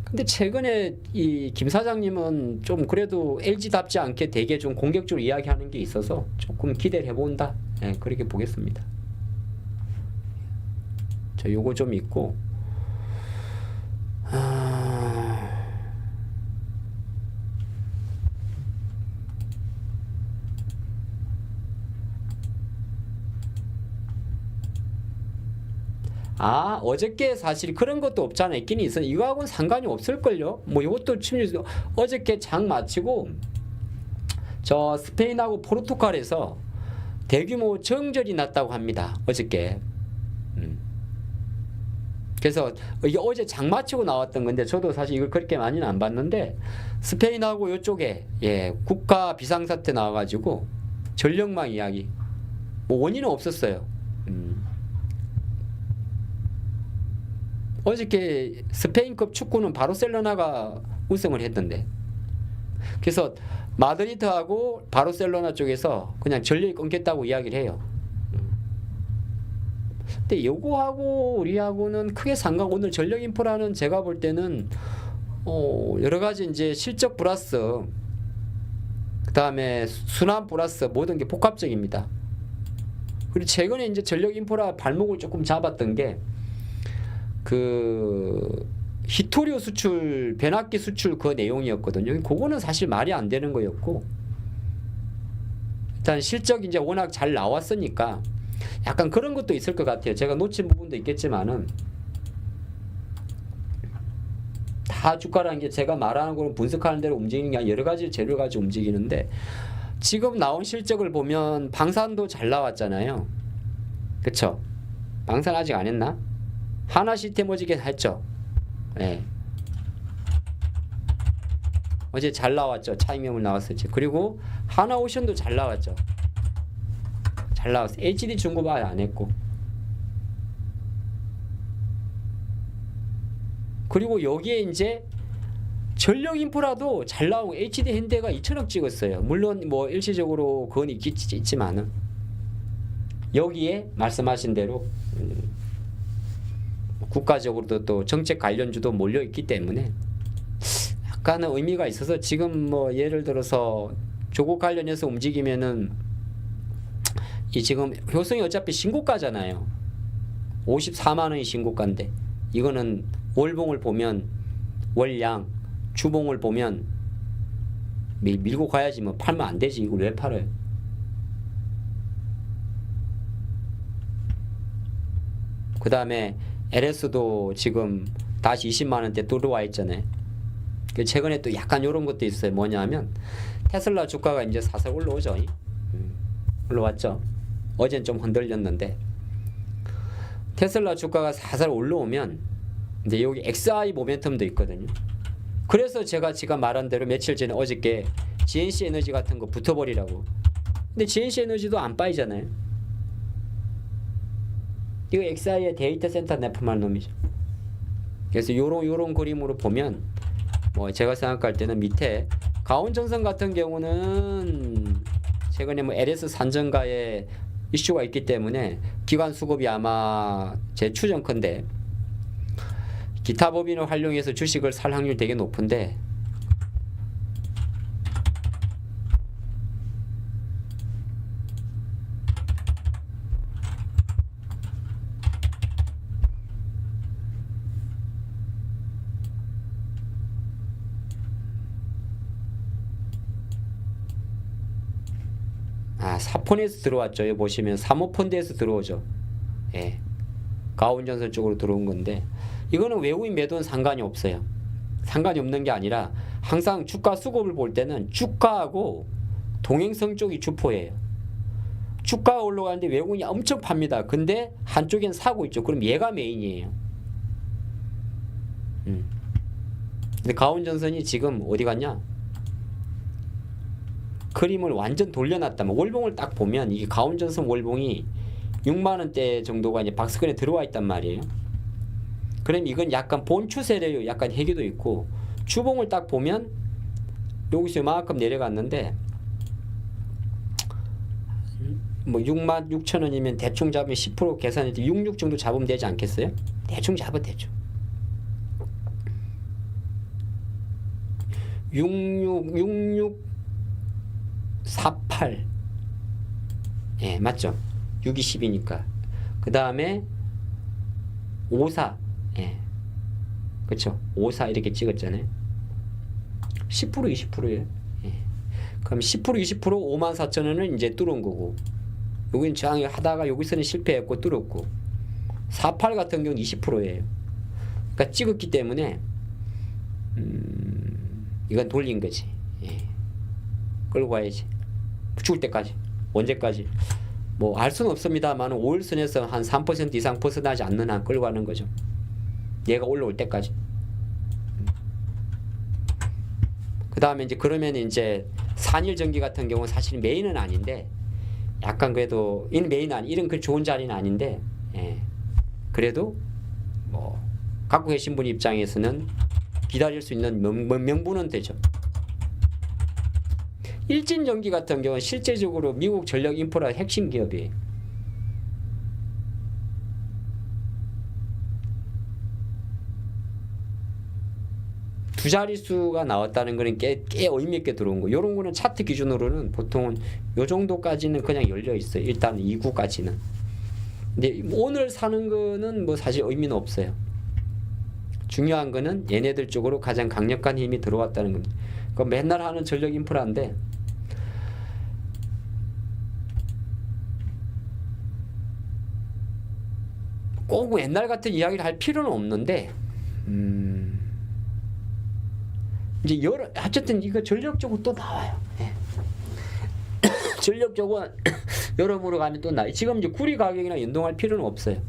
근데 최근에 이 김 사장님은 좀 그래도 LG답지 않게 되게 좀 공격적으로 이야기하는 게 있어서 조금 기대를 해본다. 네, 그렇게 보겠습니다. 저 요거 좀 있고 어저께 사실 그런 것도 없잖아요. 있긴 있어. 이거하고는 상관이 없을걸요. 뭐 이것도 어저께 장 마치고 저 스페인하고 포르투갈에서 대규모 정전이 났다고 합니다. 어저께. 그래서 이게 어제 장 마치고 나왔던 건데 저도 사실 이걸 그렇게 많이는 안 봤는데 스페인하고 이쪽에 국가 비상사태 나와가지고 전력망 이야기 뭐 원인은 없었어요. 어저께 스페인급 축구는 바르셀로나가 우승을 했던데 그래서 마드리드하고 바르셀로나 쪽에서 그냥 전력이 끊겼다고 이야기를 해요. 근데 요거하고 우리하고는 크게 오늘 전력 인프라는 제가 볼 때는 여러 가지 이제 실적 플러스 그 다음에 순환 플러스 모든 게 복합적입니다. 그리고 최근에 이제 전력 인프라 발목을 조금 잡았던 게 그 히토리오 수출 변압기 수출 그 내용이었거든요. 그거는 사실 말이 안 되는 거였고 일단 실적 이제 워낙 잘 나왔으니까 약간 그런 것도 있을 것 같아요. 제가 놓친 부분도 있겠지만은 다 주가라는 게 제가 말하는 거는 분석하는 대로 움직이는 게 아니라 여러 가지 재료를 가지고 움직이는데 지금 나온 실적을 보면 방산도 잘 나왔잖아요. 그쵸? 방산 아직 안 했나? 하나시스템 했죠. 예. 어제 잘 나왔죠. 차익명을 나왔었지. 그리고 하나오션도 잘 나왔죠. 잘 나왔어. HD중공업 안 했고. 그리고 여기에 이제 전력인프라도 잘 나오고 HD현대가 2천억 찍었어요. 물론 뭐 일시적으로 그건 있지만은 여기에 말씀하신 대로 국가적으로도 또 정책 관련주도 몰려 있기 때문에 약간은 의미가 있어서 지금 뭐 예를 들어서 조국 관련해서 움직이면은 이 지금 효성이 어차피 신고가잖아요. 54만 원이 신고가인데 이거는 월봉을 보면 월양 주봉을 보면 밀고 가야지 뭐 팔면 안 되지. 이걸 왜 팔아요? 그 다음에 LS도 지금 다시 20만 원대 들어와 있잖아요. 최근에 또 약간 이런 것도 있어요. 뭐냐면 테슬라 주가가 이제 사슬 올라오죠. 올라왔죠. 어젠 좀 흔들렸는데 테슬라 주가가 사슬 올라오면 이제 여기 XI 모멘텀도 있거든요. 그래서 제가 지금 말한 대로 며칠 전에 어저께 GNC 에너지 같은 거 붙어버리라고. 근데 GNC 에너지도 안 빠지잖아요. 이거 XI의 데이터 센터 납품할 놈이죠. 그래서 요런 그림으로 보면 뭐 제가 생각할 때는 밑에 가온전선 같은 경우는 최근에 뭐 LS 산전가에 이슈가 있기 때문에 기관 수급이 아마 제 추정컨대 기타 법인을 활용해서 주식을 살 확률이 되게 높은데 사폰에서 들어왔죠. 여기 보시면 사모펀드에서 들어오죠. 예. 가온전선 쪽으로 들어온 건데 이거는 외국인 매도는 상관이 없어요. 상관이 없는 게 아니라 항상 주가 수급을 볼 때는 주가하고 동행성 쪽이 주포예요. 주가가 올라가는데 외국인이 엄청 팝니다. 근데 한쪽엔 사고 있죠. 그럼 얘가 메인이에요. 근데 가온전선이 지금 어디 갔냐? 그림을 완전 돌려놨다면 월봉을 딱 보면 이게 가온전선 월봉이 6만원대 정도가 이제 박스권에 들어와 있단 말이에요. 그럼 이건 약간 본 추세래요. 약간 해기도 있고 주봉을 딱 보면 여기서 이만큼 내려갔는데 뭐 6만 6천 원이면 대충 잡으면 10% 계산해도 66 정도 잡으면 되지 않겠어요? 대충 잡아 대충 66 48 예 맞죠? 6이 10이니까 그 다음에 54 예 그쵸 54 이렇게 찍었잖아요. 10% 20%예요. 예. 그럼 10% 20% 54,000원은 이제 뚫은 거고 여기는 저항이 하다가 여기서는 실패했고 뚫었고 48 같은 경우는 20%예요. 그러니까 찍었기 때문에 이건 돌린 거지. 예. 끌고 가야지. 죽을 때까지. 언제까지? 뭐 알 수는 없습니다만 5일선에서 한 3% 이상 벗어나지 않는 한 끌고 가는 거죠. 얘가 올라올 때까지. 그 다음에 이제 그러면 이제 산일전기 같은 경우는 사실 메인은 아닌데 약간 그래도 이는 메인 아니 이런 그 좋은 자리는 아닌데 예. 그래도 뭐 갖고 계신 분 입장에서는 기다릴 수 있는 명분은 되죠. 일진전기 같은 경우는 실제적으로 미국 전력 인프라 핵심 기업이에요. 두 자릿수가 나왔다는 거는 꽤 의미 있게 들어온 거. 이런 거는 차트 기준으로는 보통은 요 정도까지는 그냥 열려 있어요. 일단 2구까지는. 근데 오늘 사는 거는 뭐 사실 의미는 없어요. 중요한 거는 얘네들 쪽으로 가장 강력한 힘이 들어왔다는 겁니다. 그 맨날 하는 전력 인프라인데 꼭 옛날 같은 이야기를 할 필요는 없는데 이제 어쨌든 이거 전력적으로 또 나와요. 예. 전력 쪽은 여러모로 가면 또 지금 이제 구리 가격이랑 연동할 필요는 없어요.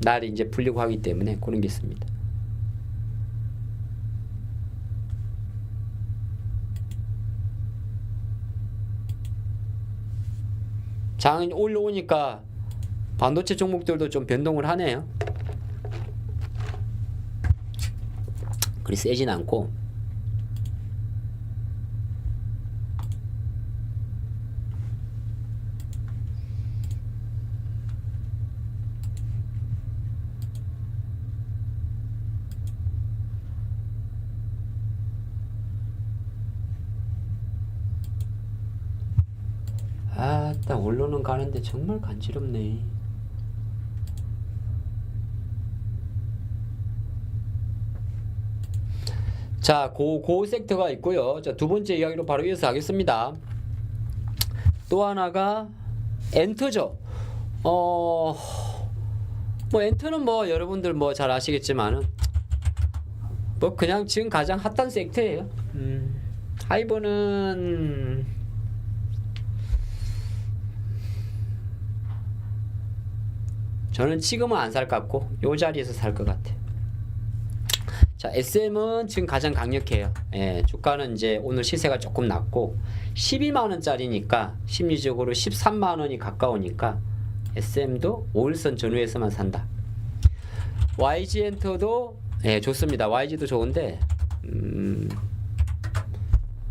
날이 이제 풀리고 하기 때문에 그런 게 있습니다. 장이 올라오니까 반도체 종목들도 좀 변동을 하네요. 그리 세진 않고. 딱 올로는 가는데 정말 간지럽네. 자, 고 섹터가 있고요. 자, 두 번째 이야기로 바로 이어서 하겠습니다. 또 하나가 엔터죠. 뭐 엔터는 뭐 여러분들 뭐 잘 아시겠지만은 뭐 그냥 지금 가장 핫한 섹터예요. 하이버는 저는 지금은 안 살 것 같고 요 자리에서 살 것 같아요. 자, SM은 지금 가장 강력해요. 예, 주가는 이제 오늘 시세가 조금 낮고 12만원짜리니까 심리적으로 13만원이 가까우니까 SM도 5일선 전후에서만 산다. YG엔터도 예, 좋습니다. YG도 좋은데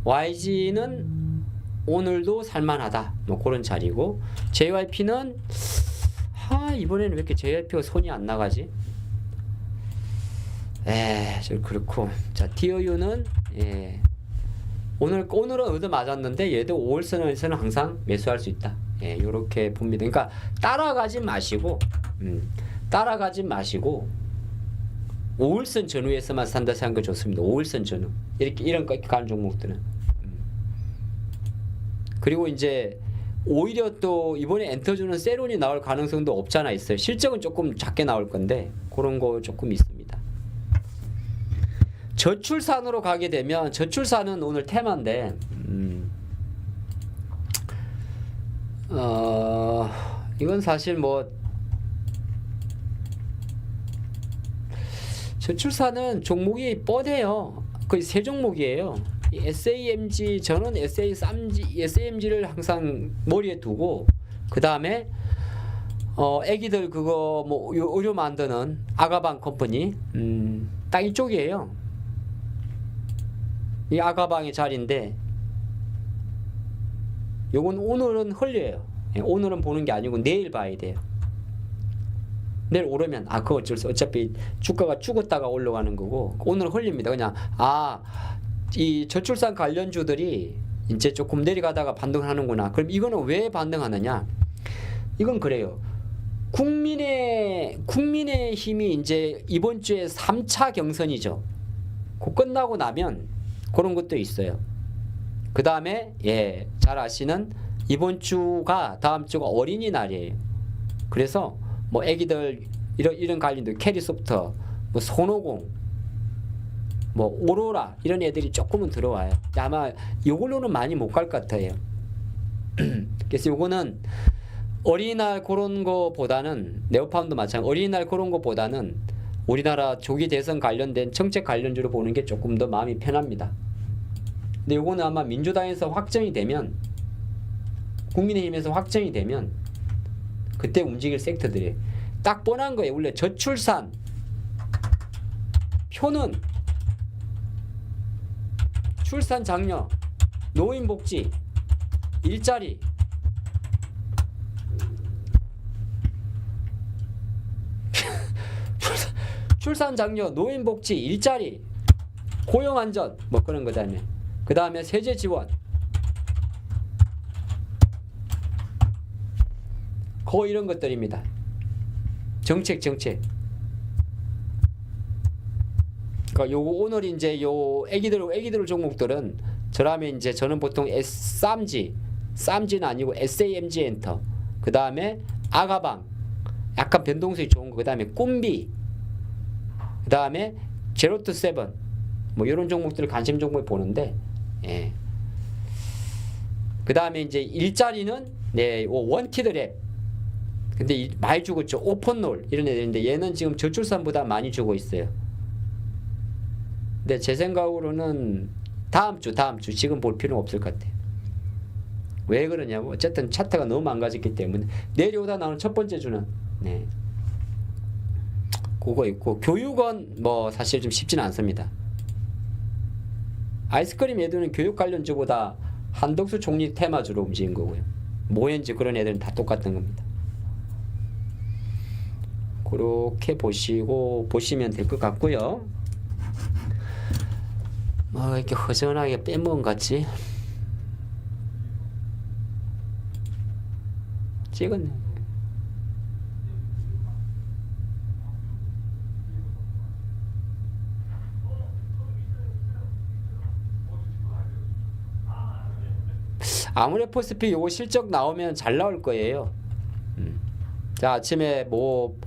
YG는 오늘도 살만하다. 뭐 그런 자리고 JYP는 이번에는 왜 이렇게 JYP가 손이 안 나가지? 좀 그렇고. 자, TOU는 오늘은 얻어 맞았는데 얘도 5월선에서는 항상 매수할 수 있다. 요렇게 봅니다. 그러니까 따라가지 마시고 5월선 전후에서만 산다 생각하는 거 좋습니다. 5월선 전후. 이런 거 가는 종목들은. 그리고 이제 오히려 또 이번에 엔터주는 세론이 나올 가능성도 없잖아 있어요. 실적은 조금 작게 나올 건데 그런 거 조금 있습니다. 저출산으로 가게 되면 저출산은 오늘 테마인데 이건 사실 뭐 저출산은 종목이 뻔해요. 거의 세 종목이에요. SAMG, 저는 SAMG를 항상 머리에 두고 그 다음에 애기들 그거 뭐 의류 만드는 아가방 컴퍼니 딱 이쪽이에요. 이 아가방의 자리인데 요건 오늘은 흘려요. 오늘은 보는 게 아니고 내일 봐야 돼요. 내일 오르면 그거 어쩔 수 어차피 주가가 죽었다가 올라가는 거고 오늘 흘립니다. 그냥 이 저출산 관련주들이 이제 조금 내려가다가 반등하는구나. 그럼 이거는 왜 반등하느냐? 이건 그래요. 국민의 힘이 이제 이번 주에 3차 경선이죠. 그 끝나고 나면 그런 것도 있어요. 그 다음에 잘 아시는 이번 주가 다음 주가 어린이날이에요. 그래서 뭐 애기들 이런 관련도 캐리소프트, 뭐 손오공, 뭐 오로라 이런 애들이 조금은 들어와요. 아마 이걸로는 많이 못 갈 것 같아요. 그래서 요거는 어린이날 그런 거보다는 네오파운드 마찬가지 어린이날 그런 거보다는 우리나라 조기 대선 관련된 정책 관련주로 보는 게 조금 더 마음이 편합니다. 근데 요거는 아마 민주당에서 확정이 되면 국민의힘에서 확정이 되면 그때 움직일 섹터들이 딱 뻔한 거예요. 원래 저출산 표는 출산 장려, 노인복지, 일자리 출산 장려, 노인복지, 일자리, 고용안전 뭐 그런 거잖아요. 그 다음에 세제 지원 거의 이런 것들입니다. 정책 그러니까 요거 오늘 이제 요 애기들 종목들은 저라면 이제 저는 보통 쌈지는 아니고 SAMG 엔터 그 다음에 아가방 약간 변동성이 좋은 거 그 다음에 꿈비 그 다음에 제로투세븐 뭐 이런 종목들을 관심 종목에 보는데 예. 그 다음에 이제 일자리는 네, 원티드 랩. 근데 많이 주고 있죠. 오픈롤 이런 애들인데 얘는 지금 저출산보다 많이 주고 있어요. 근데 제 생각으로는 다음 주 지금 볼 필요는 없을 것 같아요. 왜 그러냐고. 어쨌든 차트가 너무 망가졌기 때문에 내려오다 나오는 첫 번째 주는 네. 그거 있고 교육은 뭐 사실 좀 쉽지는 않습니다. 아이스크림 애들은 교육 관련주보다 한덕수 총리 테마주로 움직인 거고요. 모현지 그런 애들은 다 똑같은 겁니다. 그렇게 보시면 될 것 같고요. 뭐 이렇게 허전하게 빼먹은 것 같지? 찍었네. 아모레포스피 요거 실적 나오면 잘 나올 거예요. 자, 아침에 뭐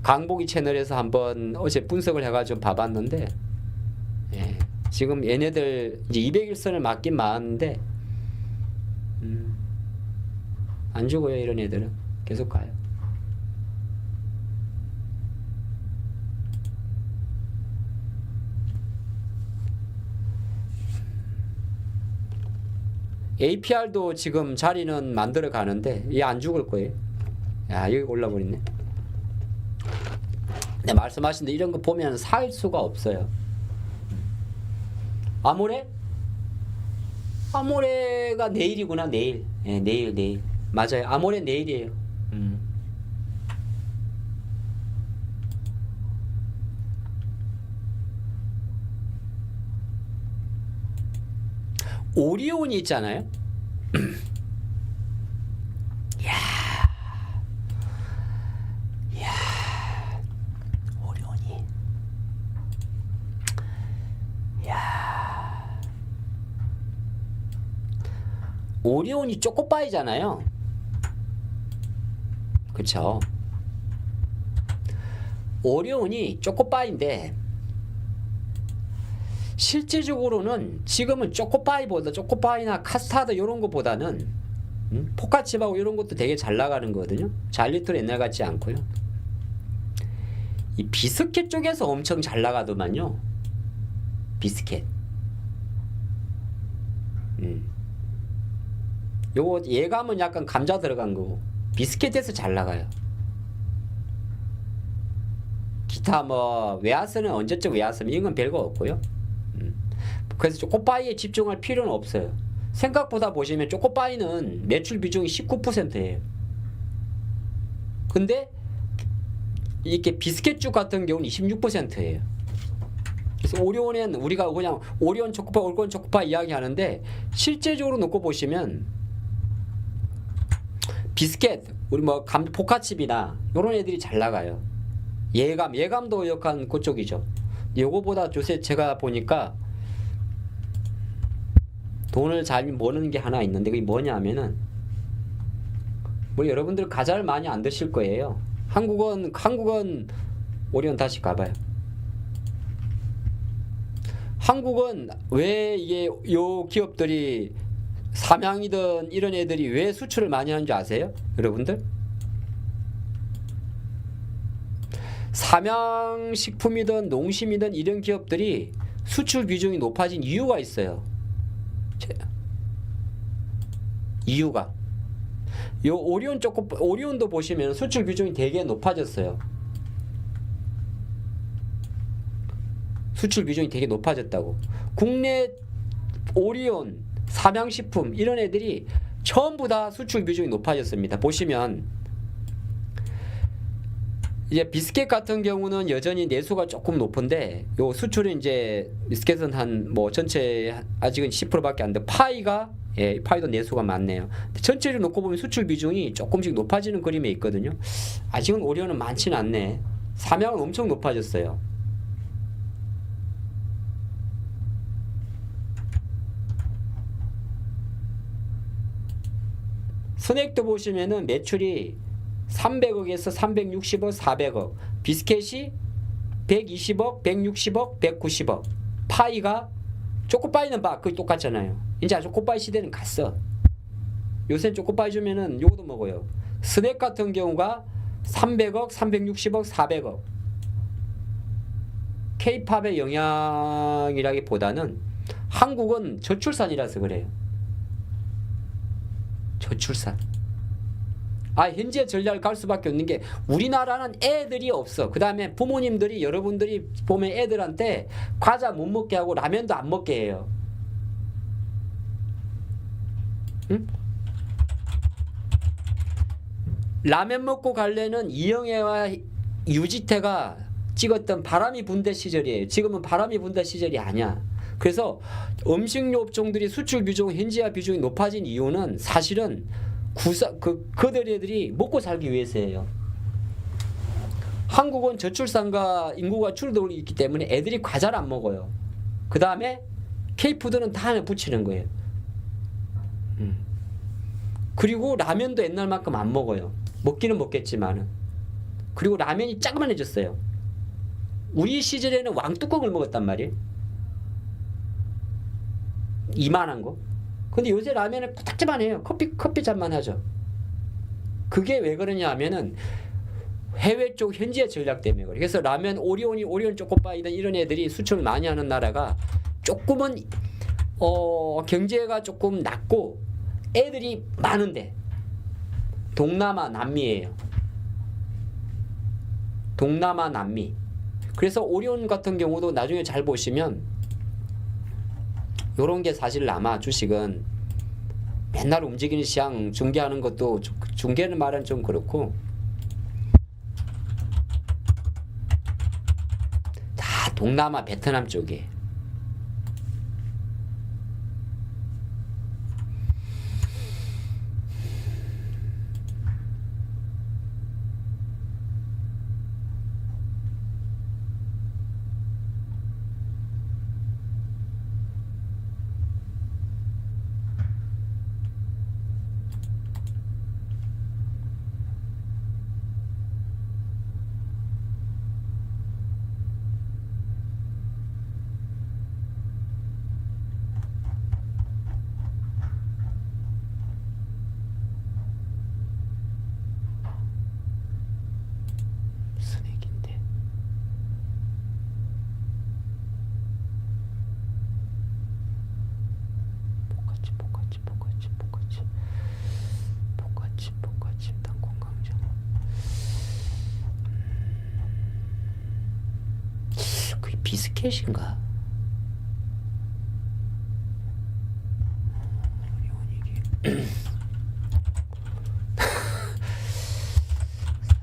강보기 채널에서 한번 어제 분석을 해가지고 봐봤는데, 예, 지금 얘네들 이제 200일선을 맞긴 맞는데, 안 죽어요. 이런 애들은 계속 가요. APR도 지금 자리는 만들어 가는데 얘 안 죽을 거예요. 야, 여기 올라버렸네. 네, 말씀하신 데 이런 거 보면 살 수가 없어요. 아모레가 내일이구나. 내일. 예, 내일. 맞아요. 아모레 내일이에요. 오리온이 있잖아요. 오리온이 쪼꼬바이잖아요. 그쵸? 오리온이 쪼꼬바이인데 실질적으로는 지금은 쪼꼬바이나 카스타드 이런 거보다는 포카칩하고 이런 것도 되게 잘 나가는 거거든요. 잘리톨 옛날 같지 않고요. 이 비스켓 쪽에서 엄청 잘 나가더만요. 비스켓. 요거 예감은 약간 감자 들어간 거고 비스켓에서 잘 나가요. 기타 뭐 웨하스는 언제적 웨하스면 이건 별거 없고요. 그래서 쪼꼬바이에 집중할 필요는 없어요. 생각보다 보시면 쪼꼬바이는 매출 비중이 19%예요. 근데 이렇게 비스켓죽 같은 경우는 26%예요. 그래서 오리온은 우리가 그냥 오리온 초코파, 올건 초코파 이야기하는데 실제적으로 놓고 보시면 비스켓, 우리 뭐 포카칩이나 이런 애들이 잘 나가요. 예감도 약간 그쪽이죠. 요거보다 요새 제가 보니까 돈을 잘 버는 게 하나 있는데 그게 뭐냐 하면은 뭐 여러분들 과자를 많이 안 드실 거예요. 한국은 오리온 다시 가봐요. 한국은 왜 이게 요 기업들이 삼양이든 이런 애들이 왜 수출을 많이 하는 줄 아세요? 여러분들? 삼양식품이든 농심이든 이런 기업들이 수출 비중이 높아진 이유가 있어요. 이유가 요 오리온도 보시면 수출 비중이 되게 높아졌어요. 수출 비중이 되게 높아졌다고. 국내 오리온, 삼양식품 이런 애들이 전부 다 수출 비중이 높아졌습니다. 보시면 이제 비스켓 같은 경우는 여전히 내수가 조금 높은데 요 수출은 이제 비스켓은 한 뭐 전체 아직은 10%밖에 안 돼. 파이도 내수가 많네요. 전체를 놓고 보면 수출 비중이 조금씩 높아지는 그림에 있거든요. 아직은 오리온은 많지는 않네. 삼양은 엄청 높아졌어요. 스낵도 보시면은 매출이 300억에서 360억, 400억, 비스켓이 120억, 160억, 190억, 파이가 초코파이는 봐, 그게 똑같잖아요. 이제 초코파이 시대는 갔어. 요새는 초코파이 주면은 요것도 먹어요. 스낵 같은 경우가 300억, 360억, 400억. K-팝의 영향이라기보다는 한국은 저출산이라서 그래요. 저출산. 현재 전략을 갈 수밖에 없는 게 우리나라는 애들이 없어. 그 다음에 부모님들이 여러분들이 보면 애들한테 과자 못 먹게 하고 라면도 안 먹게 해요. 응? 라면 먹고 갈래는 이영애와 유지태가 찍었던 바람이 분대 시절이에요. 지금은 바람이 분대 시절이 아니야. 그래서 음식료 업종들이 수출 비중, 현지화 비중이 높아진 이유는 사실은 그들이 먹고 살기 위해서예요. 한국은 저출산과 인구가 줄어들고 있기 때문에 애들이 과자를 안 먹어요. 그 다음에 K푸드는 다 안에 붙이는 거예요. 그리고 라면도 옛날만큼 안 먹어요. 먹기는 먹겠지만은. 그리고 라면이 짜그만해졌어요. 우리 시절에는 왕뚜껑을 먹었단 말이에요. 이만한 거. 근데 요새 라면은 코딱지만 해요. 커피 잔만 하죠. 그게 왜 그러냐 하면은 해외 쪽 현지의 전략 때문에 그래요. 그래서 라면 오리온 초코파이든 이런 애들이 수출을 많이 하는 나라가 조금은 경제가 조금 낮고 애들이 많은데 동남아 남미예요. 동남아 남미. 그래서 오리온 같은 경우도 나중에 잘 보시면 요런 게 사실 아마 주식은 맨날 움직이는 시장 중계하는 것도 중계는 말은 좀 그렇고 다 동남아 베트남 쪽에 비스켓인가?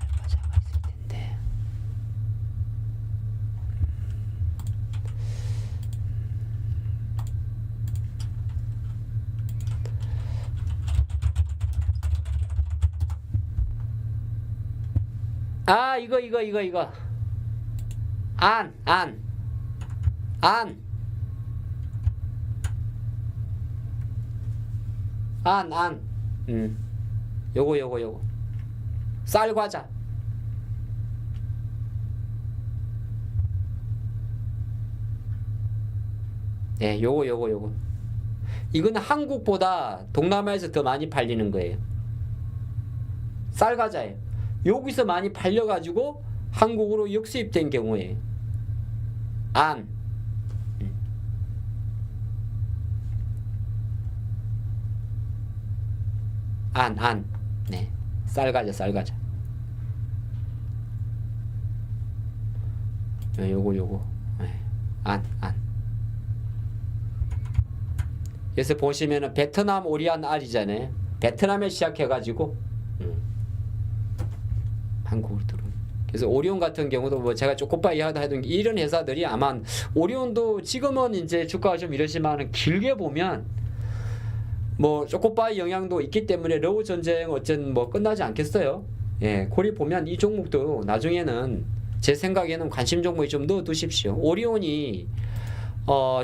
쌀과자가 있을 텐데. 이거. 요거. 쌀과자. 네, 요거. 이건 한국보다 동남아에서 더 많이 팔리는 거예요. 쌀과자예요. 여기서 많이 팔려가지고 한국으로 역수입된 경우에 네, 쌀과자. 요거. 네, 그래서 보시면은 베트남 오리안 알이잖아요. 베트남에 시작해가지고 한국으로 들어온. 그래서 오리온 같은 경우도 뭐 제가 초코파이 하다 하던 이런 회사들이 아마 오리온도 지금은 이제 주가가 좀 이러지만은 길게 보면 뭐 초코파이 영향도 있기 때문에 러우 전쟁 어쨌든 뭐 끝나지 않겠어요. 예, 고리 보면 이 종목도 나중에는 제 생각에는 관심 종목에 좀 넣어 두십시오. 오리온이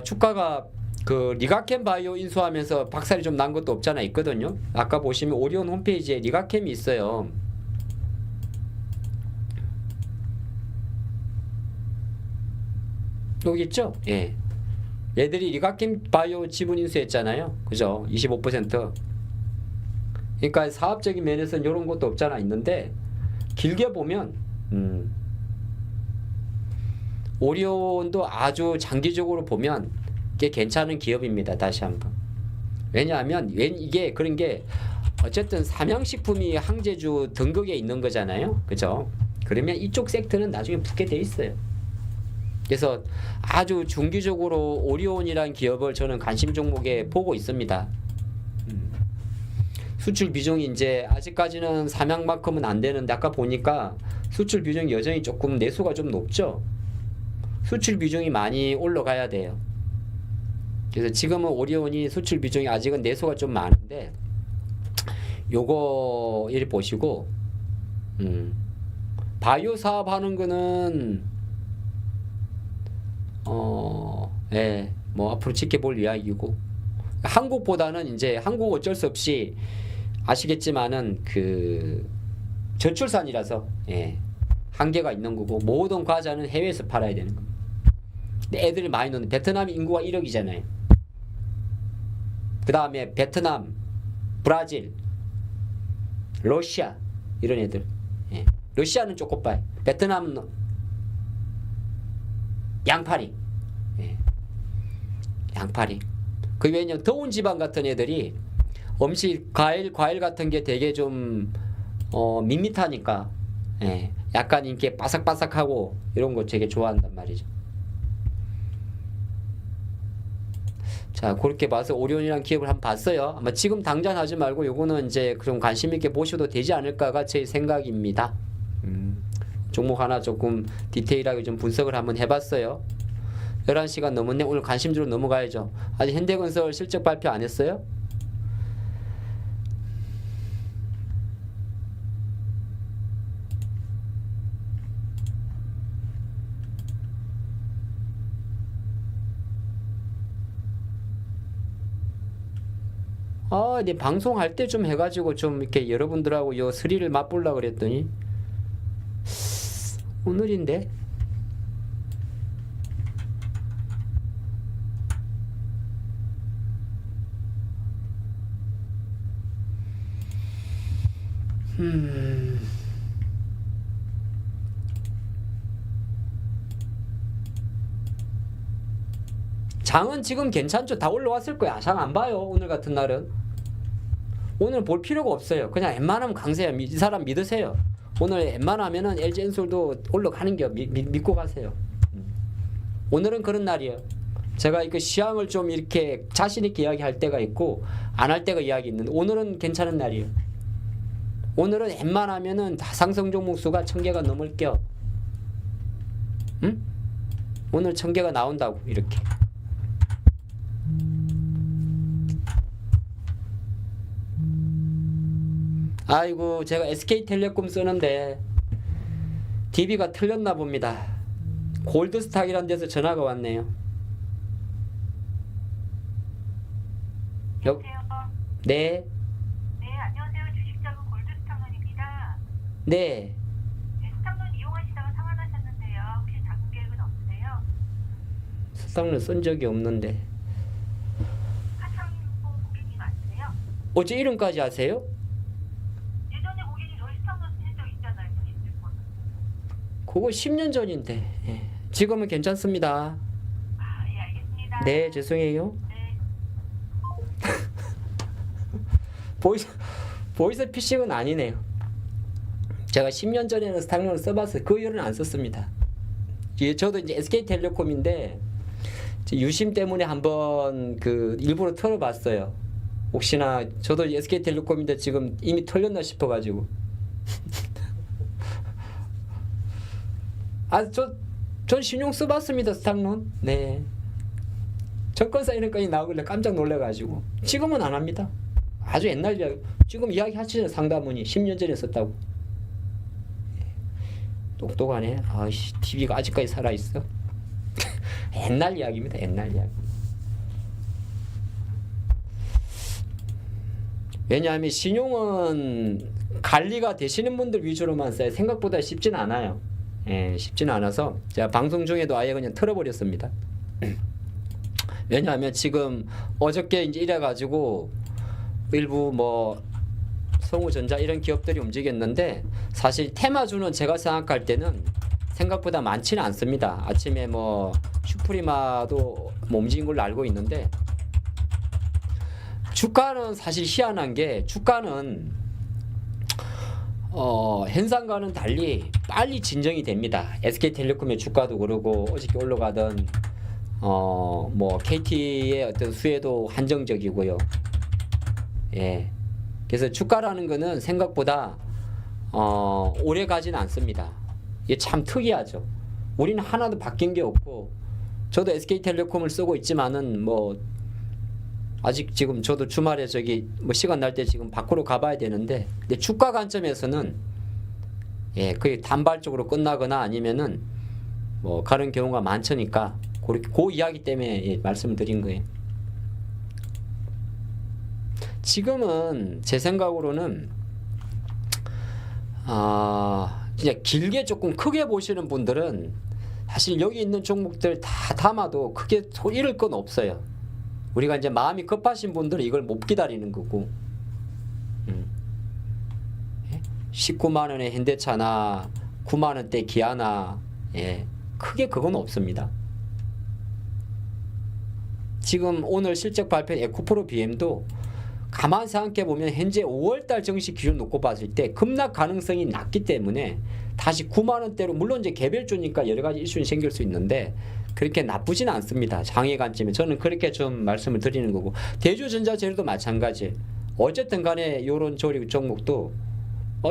주가가 그 리가캠 바이오 인수하면서 박살이 좀 난 것도 없잖아 있거든요. 아까 보시면 오리온 홈페이지에 리가캠이 있어요. 여기 있죠? 예. 얘들이 리가킴 바이오 지분 인수했잖아요. 그죠? 25%. 그러니까 사업적인 면에서는 이런 것도 없잖아 있는데 길게 보면 오리온도 아주 장기적으로 보면 꽤 괜찮은 기업입니다. 다시 한번. 왜냐하면 이게 그런 게 어쨌든 삼양식품이 항제주 등극에 있는 거잖아요. 그죠? 그러면 이쪽 섹터는 나중에 붙게 돼 있어요. 그래서 아주 중기적으로 오리온이라는 기업을 저는 관심 종목에 보고 있습니다. 수출 비중이 이제 아직까지는 삼양만큼은 안 되는데 아까 보니까 수출 비중이 여전히 조금 내수가 좀 높죠. 수출 비중이 많이 올라가야 돼요. 그래서 지금은 오리온이 수출 비중이 아직은 내수가 좀 많은데 요거 이리 보시고 바이오 사업 하는 거는 예, 뭐 앞으로 지켜볼 이야기고 한국보다는 이제 한국 어쩔 수 없이 아시겠지만은 그 저출산이라서 예, 한계가 있는 거고 모든 과자는 해외에서 팔아야 되는 겁니다. 근데 애들이 많이 넣는 베트남 인구가 1억이잖아요. 그 다음에 베트남, 브라질, 러시아 이런 애들. 예. 러시아는 초코파이, 베트남 양파리, 예. 양파리. 그 왜냐면 더운 지방 같은 애들이 음식 과일 같은 게 되게 좀 밋밋하니까 예. 약간 이렇게 바삭바삭하고 이런 거 되게 좋아한단 말이죠. 자, 그렇게 봐서 오리온이라는 기업을 한번 봤어요. 아마 지금 당장 하지 말고 요거는 이제 좀 관심 있게 보셔도 되지 않을까가 제 생각입니다. 종목 하나 조금 디테일하게 좀 분석을 한번 해봤어요. 11시간 넘었네. 오늘 관심주로 넘어가야죠. 아직 현대건설 실적 발표 안 했어요? 네 방송할 때 좀 해가지고 좀 이렇게 여러분들하고 요 스릴을 맛보려고 그랬더니 오늘인데 장은 지금 괜찮죠? 다 올라왔을 거야. 장 안 봐요. 오늘 같은 날은. 오늘 볼 필요가 없어요. 그냥 웬만하면 강세요. 이 사람 믿으세요. 오늘 웬만하면은 LG엔솔도 올라가는 게 믿고 가세요. 오늘은 그런 날이에요. 제가 그 시황을 좀 이렇게 자신 있게 이야기할 때가 있고 안 할 때가 이야기 있는데 오늘은 괜찮은 날이에요. 오늘은 웬만하면은 다 상승 종목 수가 1000개가 넘을게요. 응? 오늘 1000개가 나온다고 이렇게. 아이고 제가 SK텔레콤 쓰는데 DB가 틀렸나 봅니다. 골드스탁이라는 데서 전화가 왔네요. 여보세요. 네. 네, 안녕하세요. 주식자금 골드스탁론입니다. 네. 네, 스탁론 이용하시다가 상환하셨는데요. 혹시 자금 계획은 없으세요? 수상론 쓴 적이 없는데. 하창봉 고객님 아니세요? 어째 이름까지 아세요? 예전에 고객님 저희 스탁론 쓰신 적 있잖아요. 본인들 거. 그거 10년 전인데. 예. 지금은 괜찮습니다. 아, 예, 알겠습니다. 네, 죄송해요. 네. 보이스 피싱은 아니네요. 제가 10년 전에는 스탁론을 써봤어요. 그 이후로는 안 썼습니다. 저도 이제 SK텔레콤인데 유심 때문에 한번 그 일부러 털어봤어요. 혹시나 저도 SK텔레콤인데 지금 이미 털렸나 싶어가지고. 전 신용 써봤습니다. 스탁론. 네. 정권사 이름까지 나오길래 깜짝 놀래가지고. 지금은 안 합니다. 아주 옛날 이야기. 지금 이야기 하시잖아요. 상담원이 10년 전에 썼다고. 똑똑하네. 아이씨, TV가 아직까지 살아있어. 옛날 이야기입니다. 옛날 이야기. 왜냐하면 신용은 관리가 되시는 분들 위주로만 써요. 생각보다 쉽진 않아요. 쉽지는 않아서 제가 방송 중에도 아예 그냥 털어버렸습니다. 왜냐하면 지금 어저께 이제 이래가지고 일부 뭐 성우전자 이런 기업들이 움직였는데 사실 테마주는 제가 생각할 때는 생각보다 많지는 않습니다. 아침에 뭐 슈프리마도 뭐 움직인 걸로 알고 있는데 주가는 사실 희한한 게 주가는 현상과는 달리 빨리 진정이 됩니다. SK텔레콤의 주가도 그러고 어저께 올라가던 뭐 KT의 어떤 수혜도 한정적이고요. 예. 그래서 주가라는 거는 생각보다 오래 가지는 않습니다. 이게 참 특이하죠. 우리는 하나도 바뀐 게 없고 저도 SK텔레콤을 쓰고 있지만은 뭐 아직 지금 저도 주말에 저기 뭐 시간 날 때 지금 밖으로 가봐야 되는데 근데 주가 관점에서는 예 거의 단발적으로 끝나거나 아니면은 뭐 그런 경우가 많으니까 그 이야기 때문에 예, 말씀을 드린 거예요. 지금은 제 생각으로는 진짜 길게 조금 크게 보시는 분들은 사실 여기 있는 종목들 다 담아도 크게 잃을 건 없어요. 우리가 이제 마음이 급하신 분들은 이걸 못 기다리는 거고 19만 원의 현대차나 9만 원대 기아나 예, 크게 그건 없습니다. 지금 오늘 실적 발표한 에코프로 BM도 가만 생각해 보면 현재 5월달 정시 기준 놓고 봤을 때 급락 가능성이 낮기 때문에 다시 9만 원대로 물론 이제 개별주니까 여러 가지 이슈는 생길 수 있는데 그렇게 나쁘진 않습니다. 장애 관점에 저는 그렇게 좀 말씀을 드리는 거고 대주전자재료도 마찬가지. 어쨌든 간에 요런 조리 종목도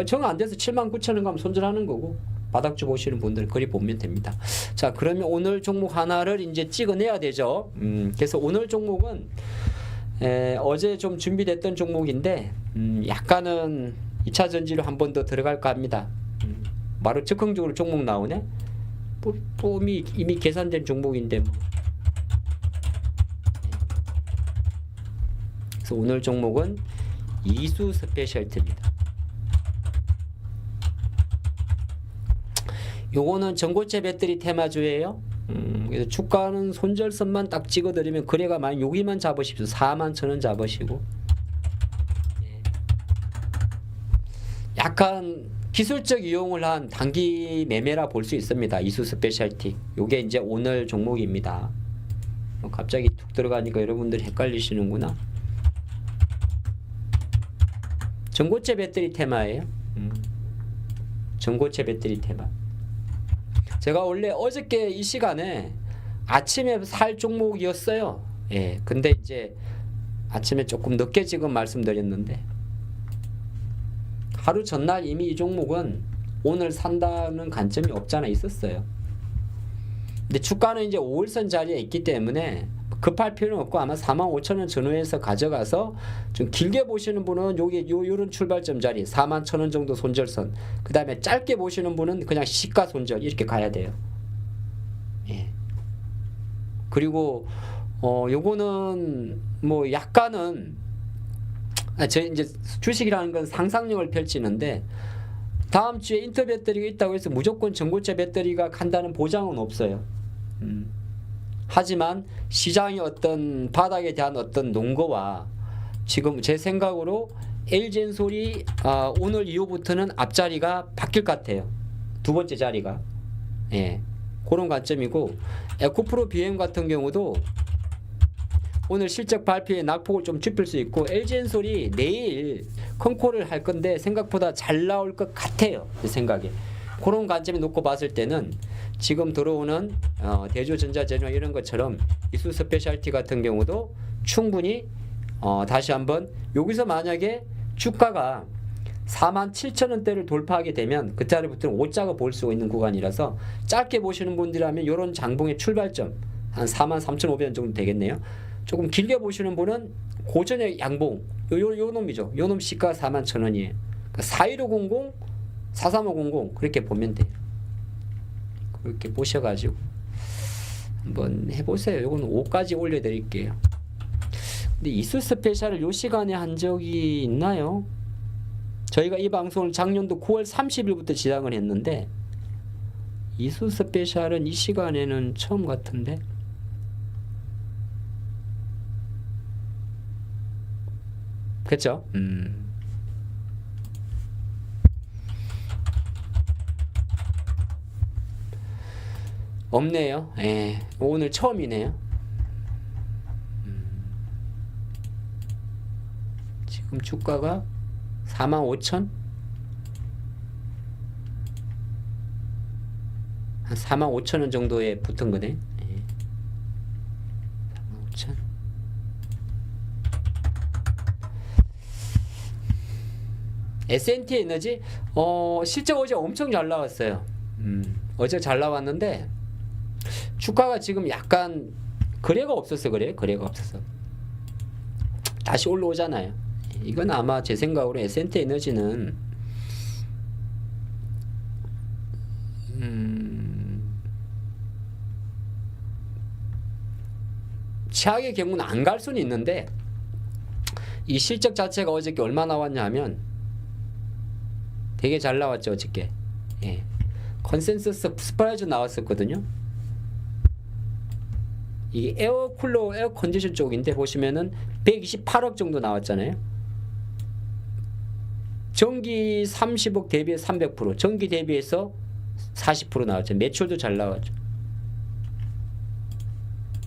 정 안 돼서 7만 9천 원 가면 손절하는 거고 바닥주 보시는 분들은 그리 보면 됩니다. 자 그러면 오늘 종목 하나를 이제 찍어내야 되죠. 그래서 오늘 종목은 어제 좀 준비됐던 종목인데 약간은 2차 전지로 한 번 더 들어갈까 합니다. 바로 즉흥적으로 종목 나오네. 뭐 이미 계산된 종목인데 뭐. 그래서 오늘 종목은 이수 스페셜티입니다. 요거는 전고체 배터리 테마주예요. 그래서 주가는 손절선만 딱 찍어드리면 거래가 많이 여기만 잡으십시오. 4만 1,000원 잡으시고 약간 기술적 이용을 한 단기 매매라 볼 수 있습니다. 이수 스페셜티 요게 이제 오늘 종목입니다. 갑자기 툭 들어가니까 여러분들 헷갈리시는구나. 전고체 배터리 테마예요. 전고체 배터리 테마. 제가 원래 어저께 이 시간에 아침에 살 종목이었어요. 예, 근데 이제 아침에 조금 늦게 지금 말씀드렸는데 하루 전날 이미 이 종목은 오늘 산다는 관점이 없잖아 있었어요. 근데 주가는 이제 5일선 자리에 있기 때문에 급할 필요는 없고 아마 45,000원 전후에서 가져가서 좀 길게 보시는 분은 요런 출발점 자리 41,000원 정도 손절선, 그 다음에 짧게 보시는 분은 그냥 시가 손절 이렇게 가야 돼요. 예. 그리고 요거는 뭐 약간은 저 이제 주식이라는 건 상상력을 펼치는데 다음 주에 인터 배터리가 있다고 해서 무조건 전고체 배터리가 간다는 보장은 없어요. 하지만 시장의 어떤 바닥에 대한 어떤 논거와 지금 제 생각으로 LG엔솔이 오늘 이후부터는 앞자리가 바뀔 것 같아요. 두 번째 자리가. 예. 그런 관점이고 에코프로 BM 같은 경우도 오늘 실적 발표에 낙폭을 좀 좁힐 수 있고 LG엔솔이 내일 컨콜을 할 건데 생각보다 잘 나올 것 같아요. 제 생각에. 그런 관점에 놓고 봤을 때는 지금 들어오는 대주전자재료 이런 것처럼 이수 스페셜티 같은 경우도 충분히 다시 한번 여기서 만약에 주가가 47,000원대를 돌파하게 되면 그 자리부터는 오짝을 볼 수 있는 구간이라서 짧게 보시는 분들이라면 이런 장봉의 출발점 한 43,500원 정도 되겠네요. 조금 길게 보시는 분은 고전의 양봉 요 놈이죠. 요 놈 시가 41,000원이에요. 그러니까 41500, 43500 그렇게 보면 돼요. 그렇게 보셔가지고 한번 해보세요. 요거는 5까지 올려드릴게요. 근데 이수 스페셜을 요 시간에 한 적이 있나요? 저희가 이 방송을 작년도 9월 30일부터 시작을 했는데 이수 스페셜은 이 시간에는 처음 같은데 그렇죠? 없네요. 예, 오늘 처음이네요. 지금 주가가 45,000? 한 45,000원 정도에 붙은 거네. 예. 45,000. S&T 에너지 실적 어제 엄청 잘 나왔어요. 어제 잘 나왔는데 주가가 지금 약간 거래가 없었어. 거래가 없었어. 다시 올라오잖아요. 이건 아마 제 생각으로 S&T 에너지는 최악의 경우는 안 갈 수는 있는데 이 실적 자체가 어저께 얼마 나왔냐 하면 되게 잘 나왔죠. 어저께. 예. 컨센서스 스프라이즈 나왔었거든요. 이게 에어쿨러 에어 컨디션 쪽인데 보시면은 128억 정도 나왔잖아요. 전기 30억 대비해 300%, 전기 대비해서 40% 나왔죠. 매출도 잘 나왔죠.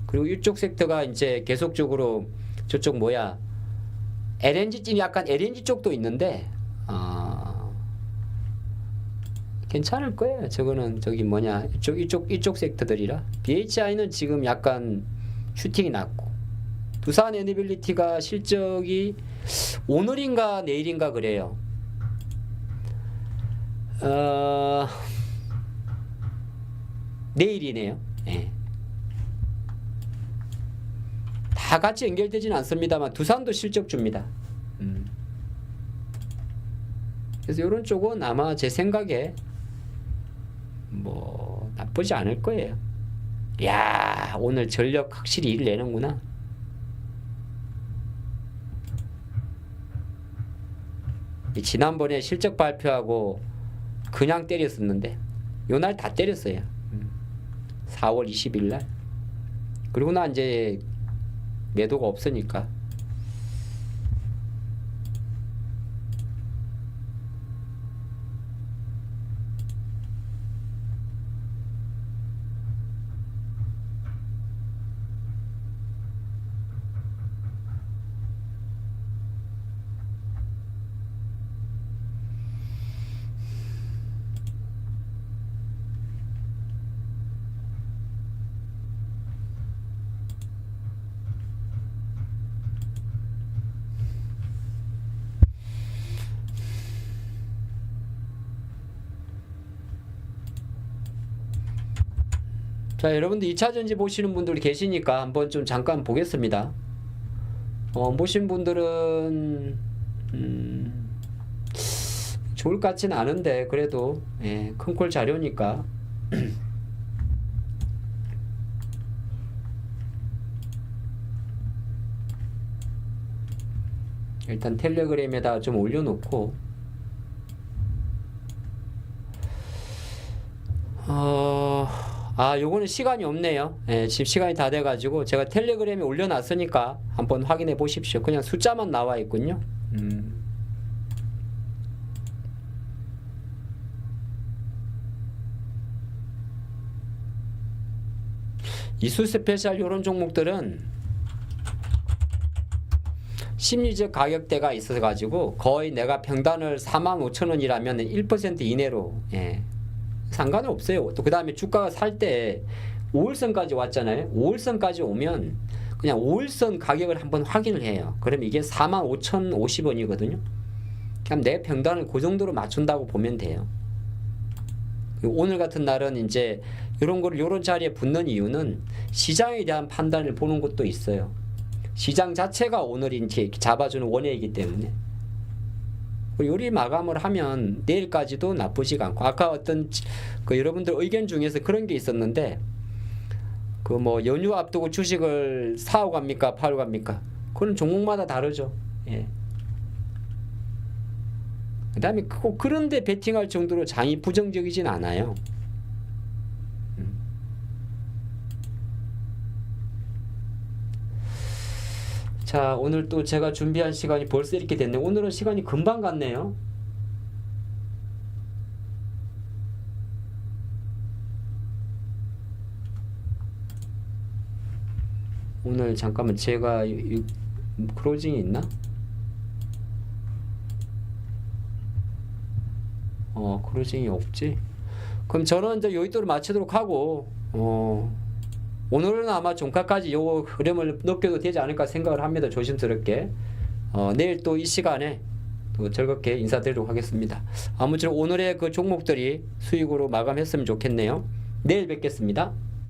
그리고 이쪽 섹터가 이제 계속적으로 저쪽 뭐야 LNG 약간 LNG 쪽도 있는데 괜찮을 거예요. 저거는 저기 뭐냐 이쪽 섹터들이라 BHI는 지금 약간 슈팅이 났고 두산 에너빌리티가 실적이 오늘인가 내일인가 그래요. 내일이네요. 예. 다 같이 연결되지는 않습니다만 두산도 실적 줍니다. 그래서 이런 쪽은 아마 제 생각에 뭐 나쁘지 않을 거예요. 야, 오늘 전력 확실히 일 내는구나. 지난번에 실적 발표하고 그냥 때렸었는데 요날 다 때렸어요. 4월 20일 날. 그리고 나 이제 매도가 없으니까. 자, 여러분들 2차전지 보시는 분들 계시니까 한번 좀 잠깐 보겠습니다. 보신 분들은 좋을 것 같지는 않은데 그래도 예, 큰콜 자료니까 일단 텔레그램에다 좀 올려놓고 요거는 시간이 없네요. 예, 지금 시간이 다 돼가지고 제가 텔레그램에 올려놨으니까 한번 확인해 보십시오. 그냥 숫자만 나와 있군요. 이수 스페셜 이런 종목들은 심리적 가격대가 있어가지고 거의 내가 평단을 45,000원이라면 1% 이내로 예. 상관은 없어요. 또 그 다음에 주가가 살 때 5일선까지 왔잖아요. 5일선까지 오면 그냥 5일선 가격을 한번 확인을 해요. 그럼 이게 45,050원이거든요. 그럼 내 평단을 그 정도로 맞춘다고 보면 돼요. 오늘 같은 날은 이제 이런 거를 이런 자리에 붙는 이유는 시장에 대한 판단을 보는 것도 있어요. 시장 자체가 오늘 이제 잡아주는 원회이기 때문에. 요리 마감을 하면 내일까지도 나쁘지가 않고 아까 어떤 그 여러분들 의견 중에서 그런 게 있었는데 그 뭐 연휴 앞두고 주식을 사고 갑니까 팔고 갑니까? 그건 종목마다 다르죠. 예. 그다음에 꼭 그런데 베팅할 정도로 장이 부정적이진 않아요. 자, 오늘 또 제가 준비한 시간이 벌써 이렇게 됐네. 오늘은 시간이 금방 갔네요. 오늘 잠깐만 제가 클로징이 있나? 클로징이 없지. 그럼 저는 이제 여의도를 마치도록 하고 오늘은 아마 종가까지 요 흐름을 느껴도 되지 않을까 생각을 합니다. 조심스럽게. 내일 또 이 시간에 또 즐겁게 인사드리도록 하겠습니다. 아무쪼록 오늘의 그 종목들이 수익으로 마감했으면 좋겠네요. 내일 뵙겠습니다.